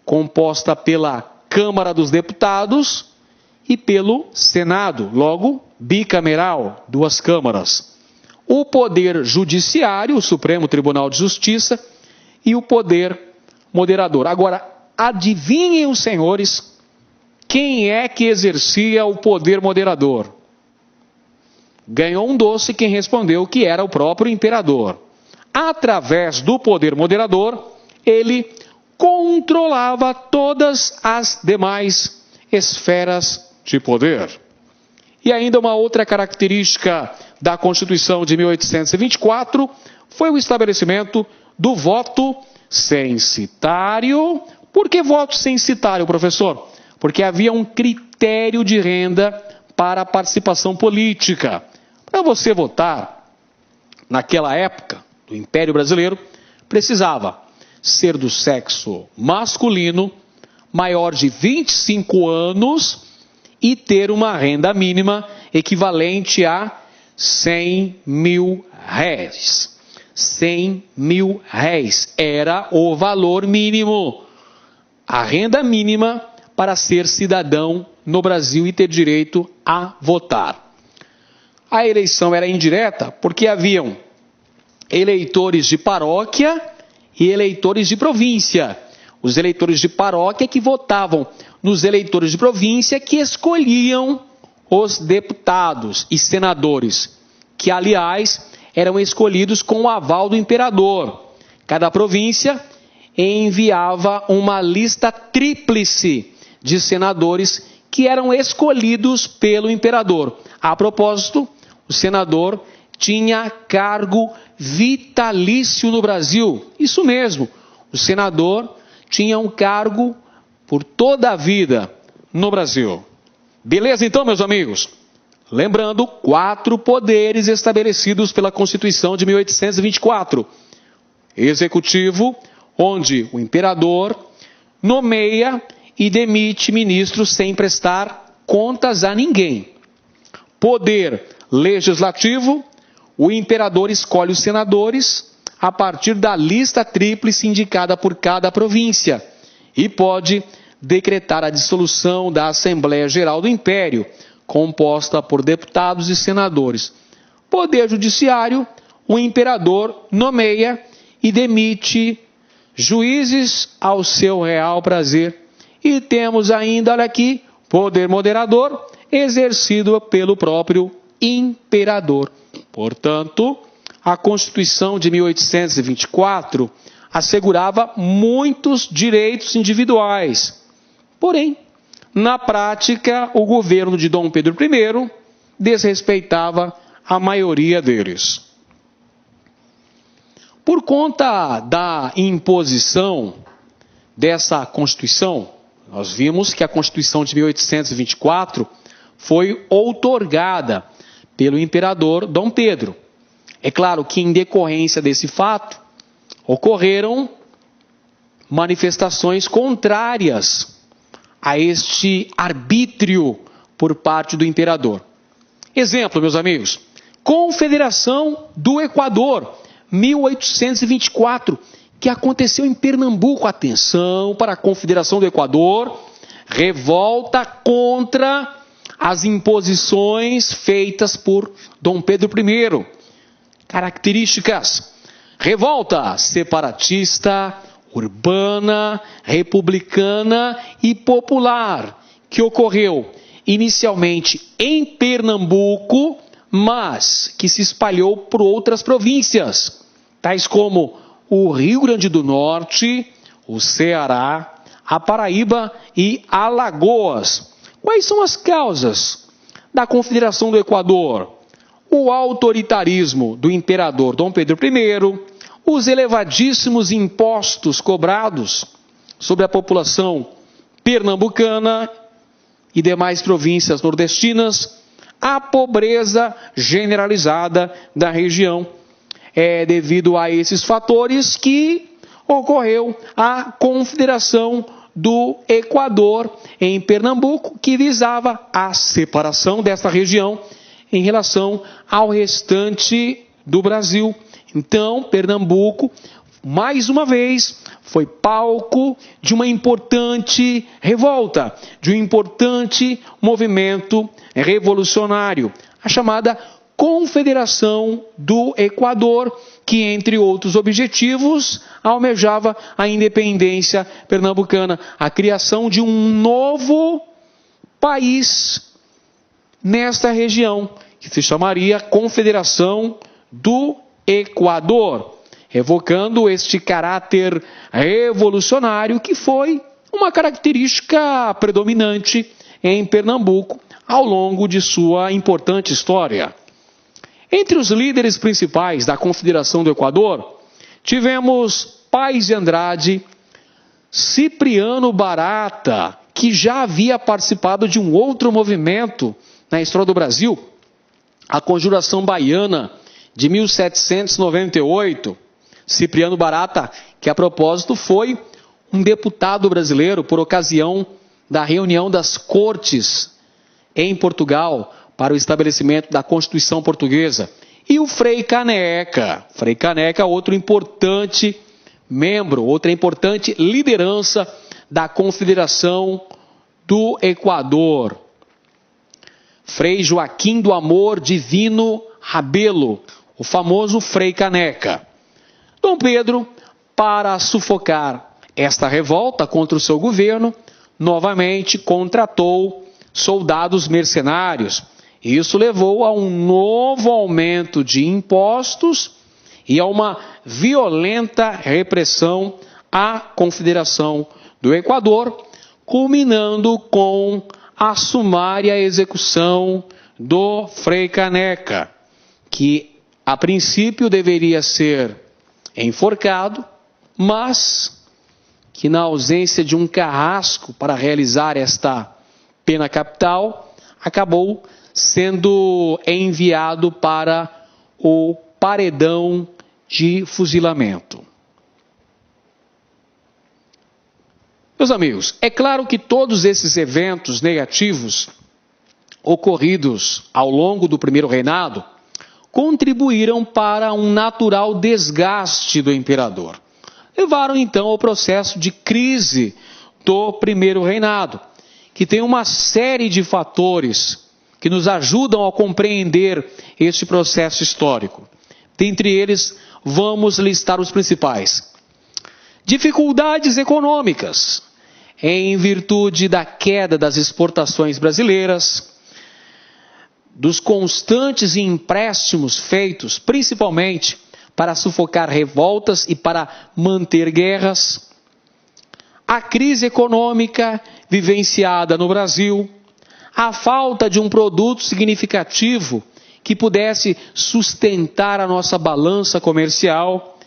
S1: composta pela Câmara dos Deputados e pelo Senado, logo bicameral, 2 câmaras. O poder judiciário, o Supremo Tribunal de Justiça, e o poder moderador. Agora, adivinhem os senhores, quem é que exercia o poder moderador? Ganhou um doce quem respondeu que era o próprio imperador. Através do poder moderador, ele controlava todas as demais esferas de poder. E ainda uma outra característica da Constituição de 1824 foi o estabelecimento do voto censitário. Por que voto censitário, professor? Porque havia um critério de renda para a participação política. Para você votar, naquela época do Império Brasileiro, precisava ser do sexo masculino, maior de 25 anos e ter uma renda mínima equivalente a 100 mil réis. 100 mil réis era o valor mínimo, a renda mínima para ser cidadão no Brasil e ter direito a votar. A eleição era indireta porque haviam eleitores de paróquia e eleitores de província. Os eleitores de paróquia que votavam nos eleitores de província, que escolhiam os deputados e senadores, que aliás eram escolhidos com o aval do imperador. Cada província enviava uma lista tríplice de senadores que eram escolhidos pelo imperador. A propósito, o senador tinha cargo vitalício no Brasil. Isso mesmo, o senador tinha um cargo por toda a vida no Brasil. Beleza então, meus amigos? Lembrando, 4 poderes estabelecidos pela Constituição de 1824. Executivo, onde o imperador nomeia e demite ministros sem prestar contas a ninguém. Poder legislativo, o imperador escolhe os senadores a partir da lista tríplice indicada por cada província e pode decretar a dissolução da Assembleia Geral do Império, composta por deputados e senadores. Poder judiciário, o imperador nomeia e demite juízes ao seu real prazer. E temos ainda, olha aqui, poder moderador, exercido pelo próprio imperador. Portanto, a Constituição de 1824 assegurava muitos direitos individuais. Porém, na prática, o governo de Dom Pedro I desrespeitava a maioria deles. Por conta da imposição dessa Constituição, nós vimos que a Constituição de 1824 foi outorgada pelo imperador Dom Pedro. É claro que, em decorrência desse fato, ocorreram manifestações contrárias a este arbítrio por parte do imperador. Exemplo, meus amigos, Confederação do Equador, 1824, que aconteceu em Pernambuco. Atenção para a Confederação do Equador, revolta contra as imposições feitas por Dom Pedro I. Características: revolta separatista, urbana, republicana e popular, que ocorreu inicialmente em Pernambuco, mas que se espalhou por outras províncias, tais como o Rio Grande do Norte, o Ceará, a Paraíba e Alagoas. Quais são as causas da Confederação do Equador? O autoritarismo do imperador Dom Pedro I, os elevadíssimos impostos cobrados sobre a população pernambucana e demais províncias nordestinas, a pobreza generalizada da região. É devido a esses fatores que ocorreu a Confederação do Equador em Pernambuco, que visava a separação desta região em relação ao restante do Brasil. Então, Pernambuco, mais uma vez, foi palco de uma importante revolta, de um importante movimento revolucionário, a chamada Confederação do Equador, que, entre outros objetivos, almejava a independência pernambucana, a criação de um novo país nesta região, que se chamaria Confederação do Equador, evocando este caráter revolucionário que foi uma característica predominante em Pernambuco ao longo de sua importante história. Entre os líderes principais da Confederação do Equador, tivemos Paz de Andrade, Cipriano Barata, que já havia participado de um outro movimento na história do Brasil, a Conjuração Baiana de 1798. Cipriano Barata, que a propósito foi um deputado brasileiro por ocasião da reunião das Cortes em Portugal para o estabelecimento da Constituição Portuguesa. E o Frei Caneca, outro importante membro, outra importante liderança da Confederação do Equador. Frei Joaquim do Amor Divino Rabelo, o famoso Frei Caneca. Dom Pedro, para sufocar esta revolta contra o seu governo, novamente contratou soldados mercenários. Isso levou a um novo aumento de impostos e a uma violenta repressão à Confederação do Equador, culminando com a sumária execução do Frei Caneca, que a princípio deveria ser enforcado, mas que, na ausência de um carrasco para realizar esta pena capital, acabou sendo enviado para o paredão de fuzilamento. Meus amigos, é claro que todos esses eventos negativos ocorridos ao longo do primeiro reinado contribuíram para um natural desgaste do imperador. Levaram então ao processo de crise do primeiro reinado, que tem uma série de fatores que nos ajudam a compreender este processo histórico. Dentre eles, vamos listar os principais. Dificuldades econômicas, em virtude da queda das exportações brasileiras, dos constantes empréstimos feitos, principalmente para sufocar revoltas e para manter guerras, a crise econômica vivenciada no Brasil, a falta de um produto significativo que pudesse sustentar a nossa balança comercial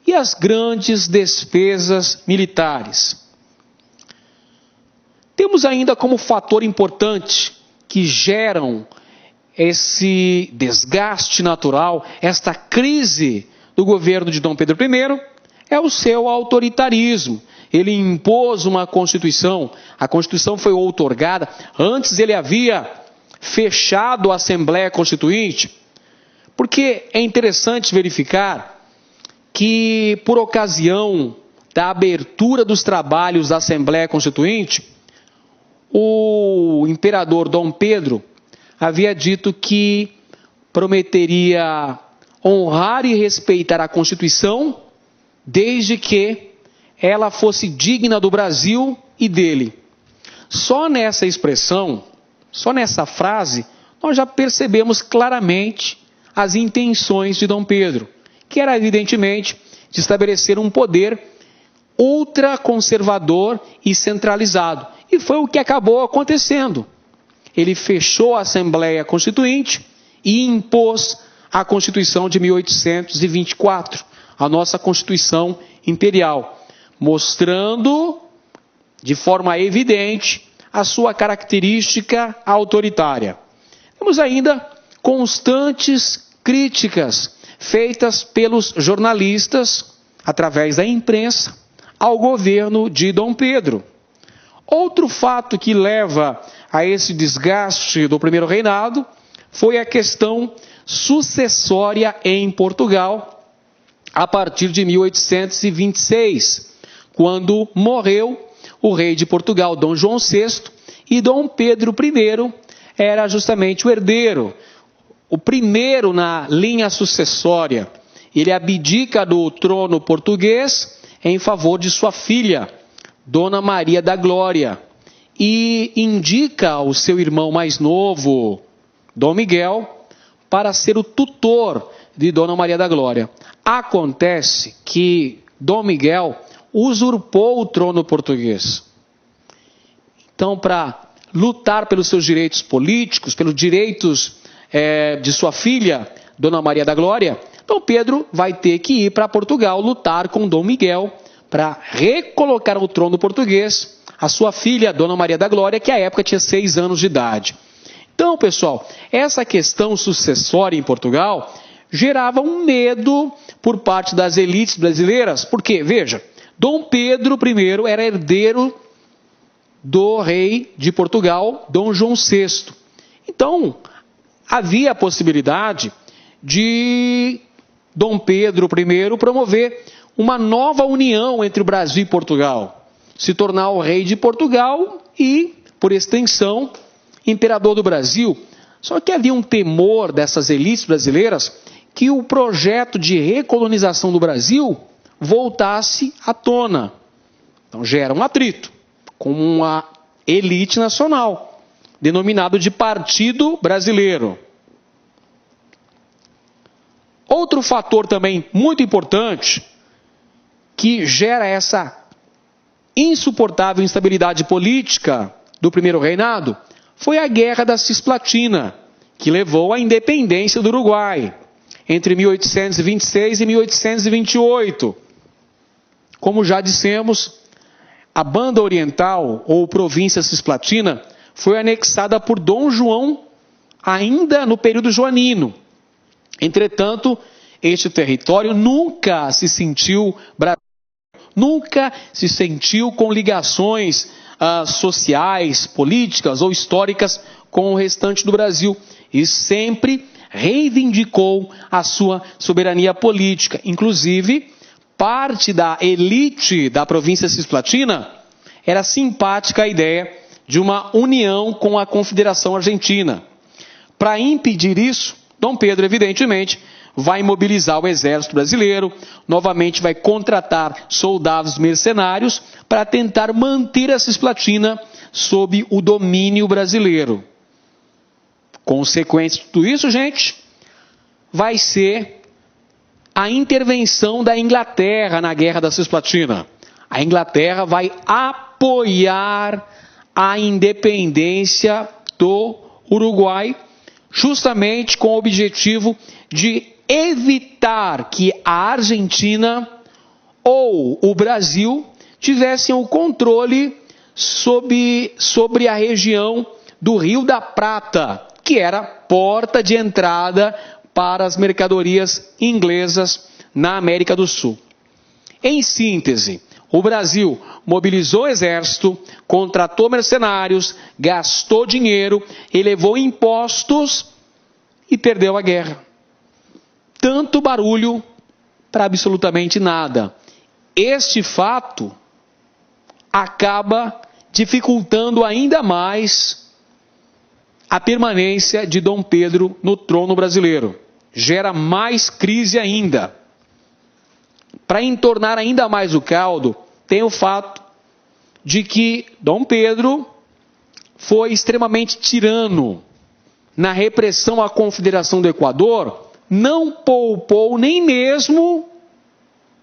S1: e as grandes despesas militares. Temos ainda como fator importante que geram esse desgaste natural, esta crise do governo de Dom Pedro I, é o seu autoritarismo. Ele impôs uma Constituição, a Constituição foi outorgada, antes ele havia fechado a Assembleia Constituinte, porque é interessante verificar que, por ocasião da abertura dos trabalhos da Assembleia Constituinte, o imperador Dom Pedro havia dito que prometeria honrar e respeitar a Constituição, desde que ela fosse digna do Brasil e dele. Só nessa expressão, só nessa frase, nós já percebemos claramente as intenções de Dom Pedro, que era evidentemente de estabelecer um poder ultraconservador e centralizado. E foi o que acabou acontecendo. Ele fechou a Assembleia Constituinte e impôs a Constituição de 1824, a nossa Constituição Imperial, mostrando de forma evidente a sua característica autoritária. Temos ainda constantes críticas feitas pelos jornalistas, através da imprensa, ao governo de Dom Pedro. Outro fato que leva a esse desgaste do primeiro reinado foi a questão sucessória em Portugal, a partir de 1826, quando morreu o rei de Portugal, Dom João VI, e Dom Pedro I era justamente o herdeiro, o primeiro na linha sucessória. Ele abdica do trono português em favor de sua filha, Dona Maria da Glória, e indica o seu irmão mais novo, Dom Miguel, para ser o tutor de Dona Maria da Glória. Acontece que Dom Miguel usurpou o trono português. Então, para lutar pelos seus direitos políticos, pelos direitos de sua filha, Dona Maria da Glória, Dom Pedro vai ter que ir para Portugal lutar com Dom Miguel para recolocar o trono português a sua filha, Dona Maria da Glória, que à época tinha 6 anos de idade. Então, pessoal, essa questão sucessória em Portugal gerava um medo por parte das elites brasileiras, porque, veja, Dom Pedro I era herdeiro do rei de Portugal, Dom João VI. Então, havia a possibilidade de Dom Pedro I promover uma nova união entre o Brasil e Portugal, se tornar o rei de Portugal e, por extensão, imperador do Brasil. Só que havia um temor dessas elites brasileiras que o projeto de recolonização do Brasil voltasse à tona. Então gera um atrito com uma elite nacional, denominado de Partido Brasileiro. Outro fator também muito importante que gera essa insuportável instabilidade política do primeiro reinado foi a Guerra da Cisplatina, que levou à independência do Uruguai, entre 1826 e 1828. Como já dissemos, a Banda Oriental, ou província Cisplatina, foi anexada por Dom João ainda no período joanino. Entretanto, este território nunca se sentiu com ligações sociais, políticas ou históricas com o restante do Brasil e sempre reivindicou a sua soberania política. Inclusive, parte da elite da província Cisplatina era simpática à ideia de uma união com a Confederação Argentina. Para impedir isso, Dom Pedro, evidentemente, vai mobilizar o exército brasileiro, novamente vai contratar soldados mercenários para tentar manter a Cisplatina sob o domínio brasileiro. Consequência de tudo isso, gente, vai ser a intervenção da Inglaterra na Guerra da Cisplatina. A Inglaterra vai apoiar a independência do Uruguai, justamente com o objetivo de evitar que a Argentina ou o Brasil tivessem o controle sobre a região do Rio da Prata, que era porta de entrada para as mercadorias inglesas na América do Sul. Em síntese, o Brasil mobilizou o exército, contratou mercenários, gastou dinheiro, elevou impostos e perdeu a guerra. Tanto barulho para absolutamente nada. Este fato acaba dificultando ainda mais a permanência de Dom Pedro no trono brasileiro. Gera mais crise ainda. Para entornar ainda mais o caldo, tem o fato de que Dom Pedro foi extremamente tirano na repressão à Confederação do Equador, não poupou nem mesmo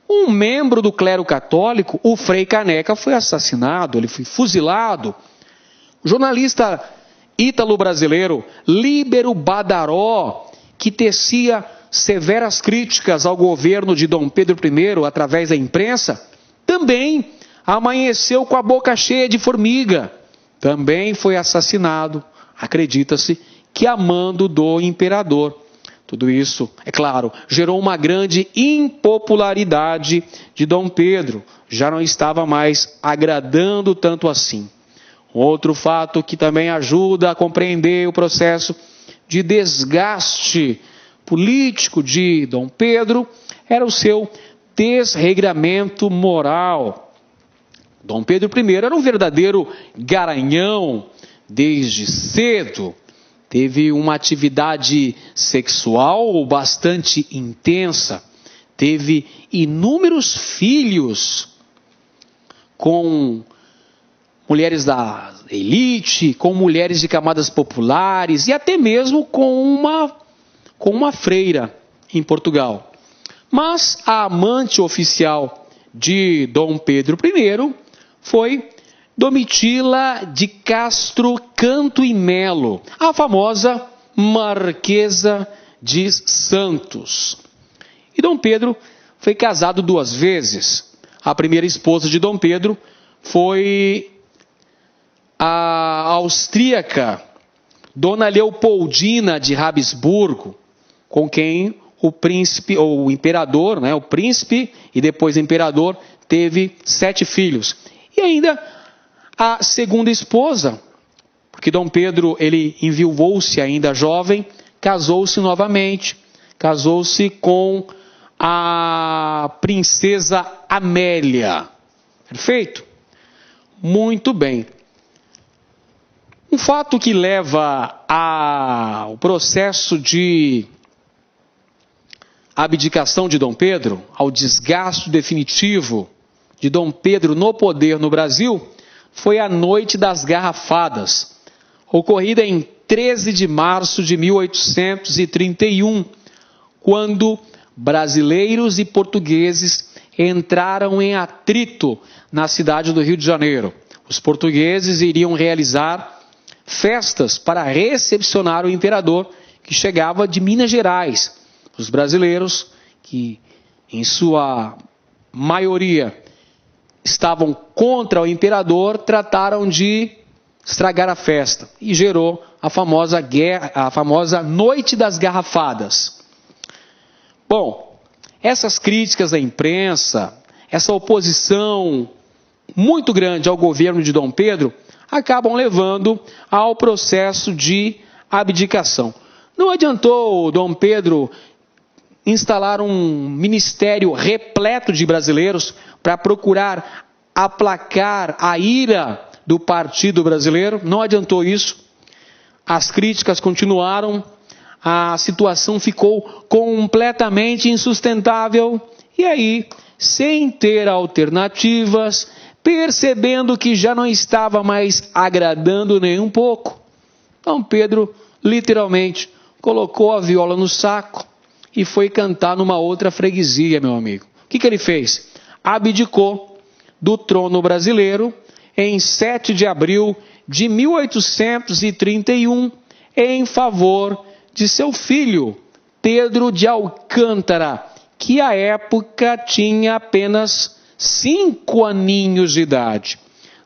S1: um membro do clero católico. O Frei Caneca foi assassinado, ele foi fuzilado. O jornalista ítalo-brasileiro Líbero Badaró, que tecia severas críticas ao governo de Dom Pedro I através da imprensa, também amanheceu com a boca cheia de formiga. Também foi assassinado, acredita-se, que a mando do imperador. Tudo isso, é claro, gerou uma grande impopularidade de Dom Pedro. Já não estava mais agradando tanto assim. Outro fato que também ajuda a compreender o processo de desgaste político de Dom Pedro era o seu desregramento moral. Dom Pedro I era um verdadeiro garanhão desde cedo. Teve uma atividade sexual bastante intensa. Teve inúmeros filhos com mulheres da elite, com mulheres de camadas populares e até mesmo com uma freira em Portugal. Mas a amante oficial de Dom Pedro I foi Domitila de Castro Canto e Melo, a famosa Marquesa de Santos. E Dom Pedro foi casado 2 vezes. A primeira esposa de Dom Pedro foi a austríaca Dona Leopoldina de Habsburgo, com quem o príncipe, ou o imperador, o príncipe e depois imperador, teve 7 filhos. E ainda a segunda esposa, porque Dom Pedro ele enviuvou-se ainda jovem, casou-se novamente, casou-se com a princesa Amélia. Perfeito? Muito bem. Um fato que leva ao processo de abdicação de Dom Pedro, ao desgaste definitivo de Dom Pedro no poder no Brasil, foi a Noite das Garrafadas, ocorrida em 13 de março de 1831, quando brasileiros e portugueses entraram em atrito na cidade do Rio de Janeiro. Os portugueses iriam realizar festas para recepcionar o imperador, que chegava de Minas Gerais. Os brasileiros, que em sua maioria estavam contra o imperador, trataram de estragar a festa e gerou a famosa Noite das Garrafadas. Bom, essas críticas da imprensa, essa oposição muito grande ao governo de Dom Pedro, acabam levando ao processo de abdicação. Não adiantou Dom Pedro instalar um ministério repleto de brasileiros para procurar aplacar a ira do Partido Brasileiro. Não adiantou isso. As críticas continuaram, a situação ficou completamente insustentável. E aí, sem ter alternativas, percebendo que já não estava mais agradando nem um pouco, Dom Pedro literalmente colocou a viola no saco e foi cantar numa outra freguesia, meu amigo. O que ele fez? Abdicou do trono brasileiro em 7 de abril de 1831 em favor de seu filho, Pedro de Alcântara, que à época tinha apenas 5 aninhos de idade.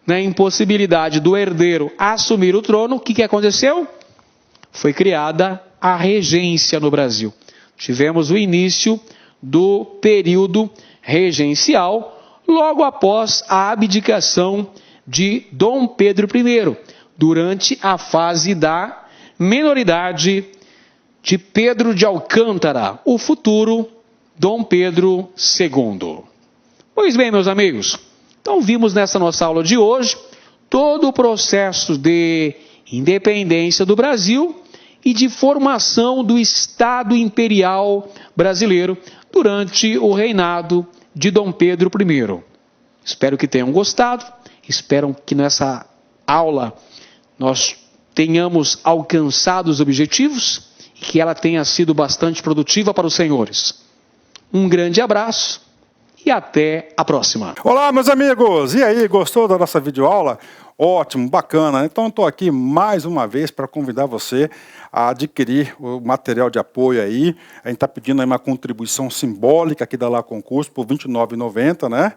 S1: na impossibilidade do herdeiro assumir o trono, o que aconteceu? Foi criada a regência no Brasil. Tivemos o início do período regencial, logo após a abdicação de Dom Pedro I, durante a fase da minoridade de Pedro de Alcântara, o futuro Dom Pedro II. Pois bem, meus amigos, então vimos nessa nossa aula de hoje todo o processo de independência do Brasil e de formação do Estado Imperial Brasileiro durante o reinado de Dom Pedro I. Espero que tenham gostado, espero que nessa aula nós tenhamos alcançado os objetivos e que ela tenha sido bastante produtiva para os senhores. Um grande abraço e até a próxima.
S2: Olá, meus amigos! E aí, gostou da nossa videoaula? Ótimo, bacana. Então, estou aqui mais uma vez para convidar você a adquirir o material de apoio aí. A gente está pedindo aí uma contribuição simbólica aqui da Lá Concurso por R$ 29,90, né?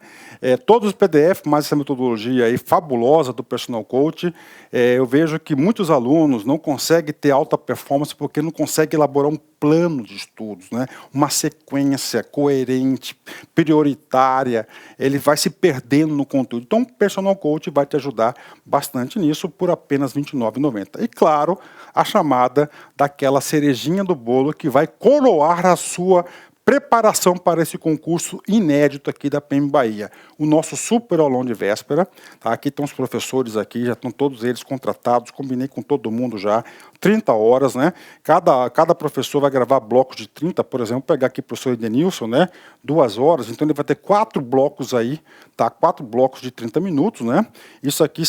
S2: Todos os PDF, mais essa metodologia aí fabulosa do Personal Coach. Eu vejo que muitos alunos não conseguem ter alta performance porque não conseguem elaborar um plano de estudos, né? Uma sequência coerente, prioritária. Ele vai se perdendo no conteúdo. Então, o Personal Coach vai te ajudar bastante nisso por apenas R$ 29,90. E claro, a chamada daquela cerejinha do bolo que vai coroar a sua preparação para esse concurso inédito aqui da PM Bahia. O nosso super aulão de véspera, tá? Aqui estão os professores aqui, já estão todos eles contratados, combinei com todo mundo já, 30 horas, né? Cada professor vai gravar blocos de 30, por exemplo, vou pegar aqui o professor Edenilson, né? 2 horas, então ele vai ter 4 blocos aí, tá? 4 blocos de 30 minutos, né? Isso aqui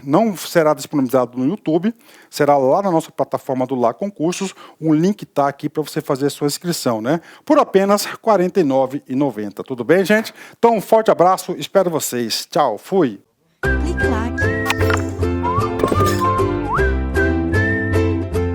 S2: não será disponibilizado no YouTube, será lá na nossa plataforma do Lá Concursos, um link está aqui para você fazer a sua inscrição, né? Por apenas R$ 49,90, tudo bem, gente? Então, um forte abraço, espero vocês. Tchau, fui!
S3: Clique lá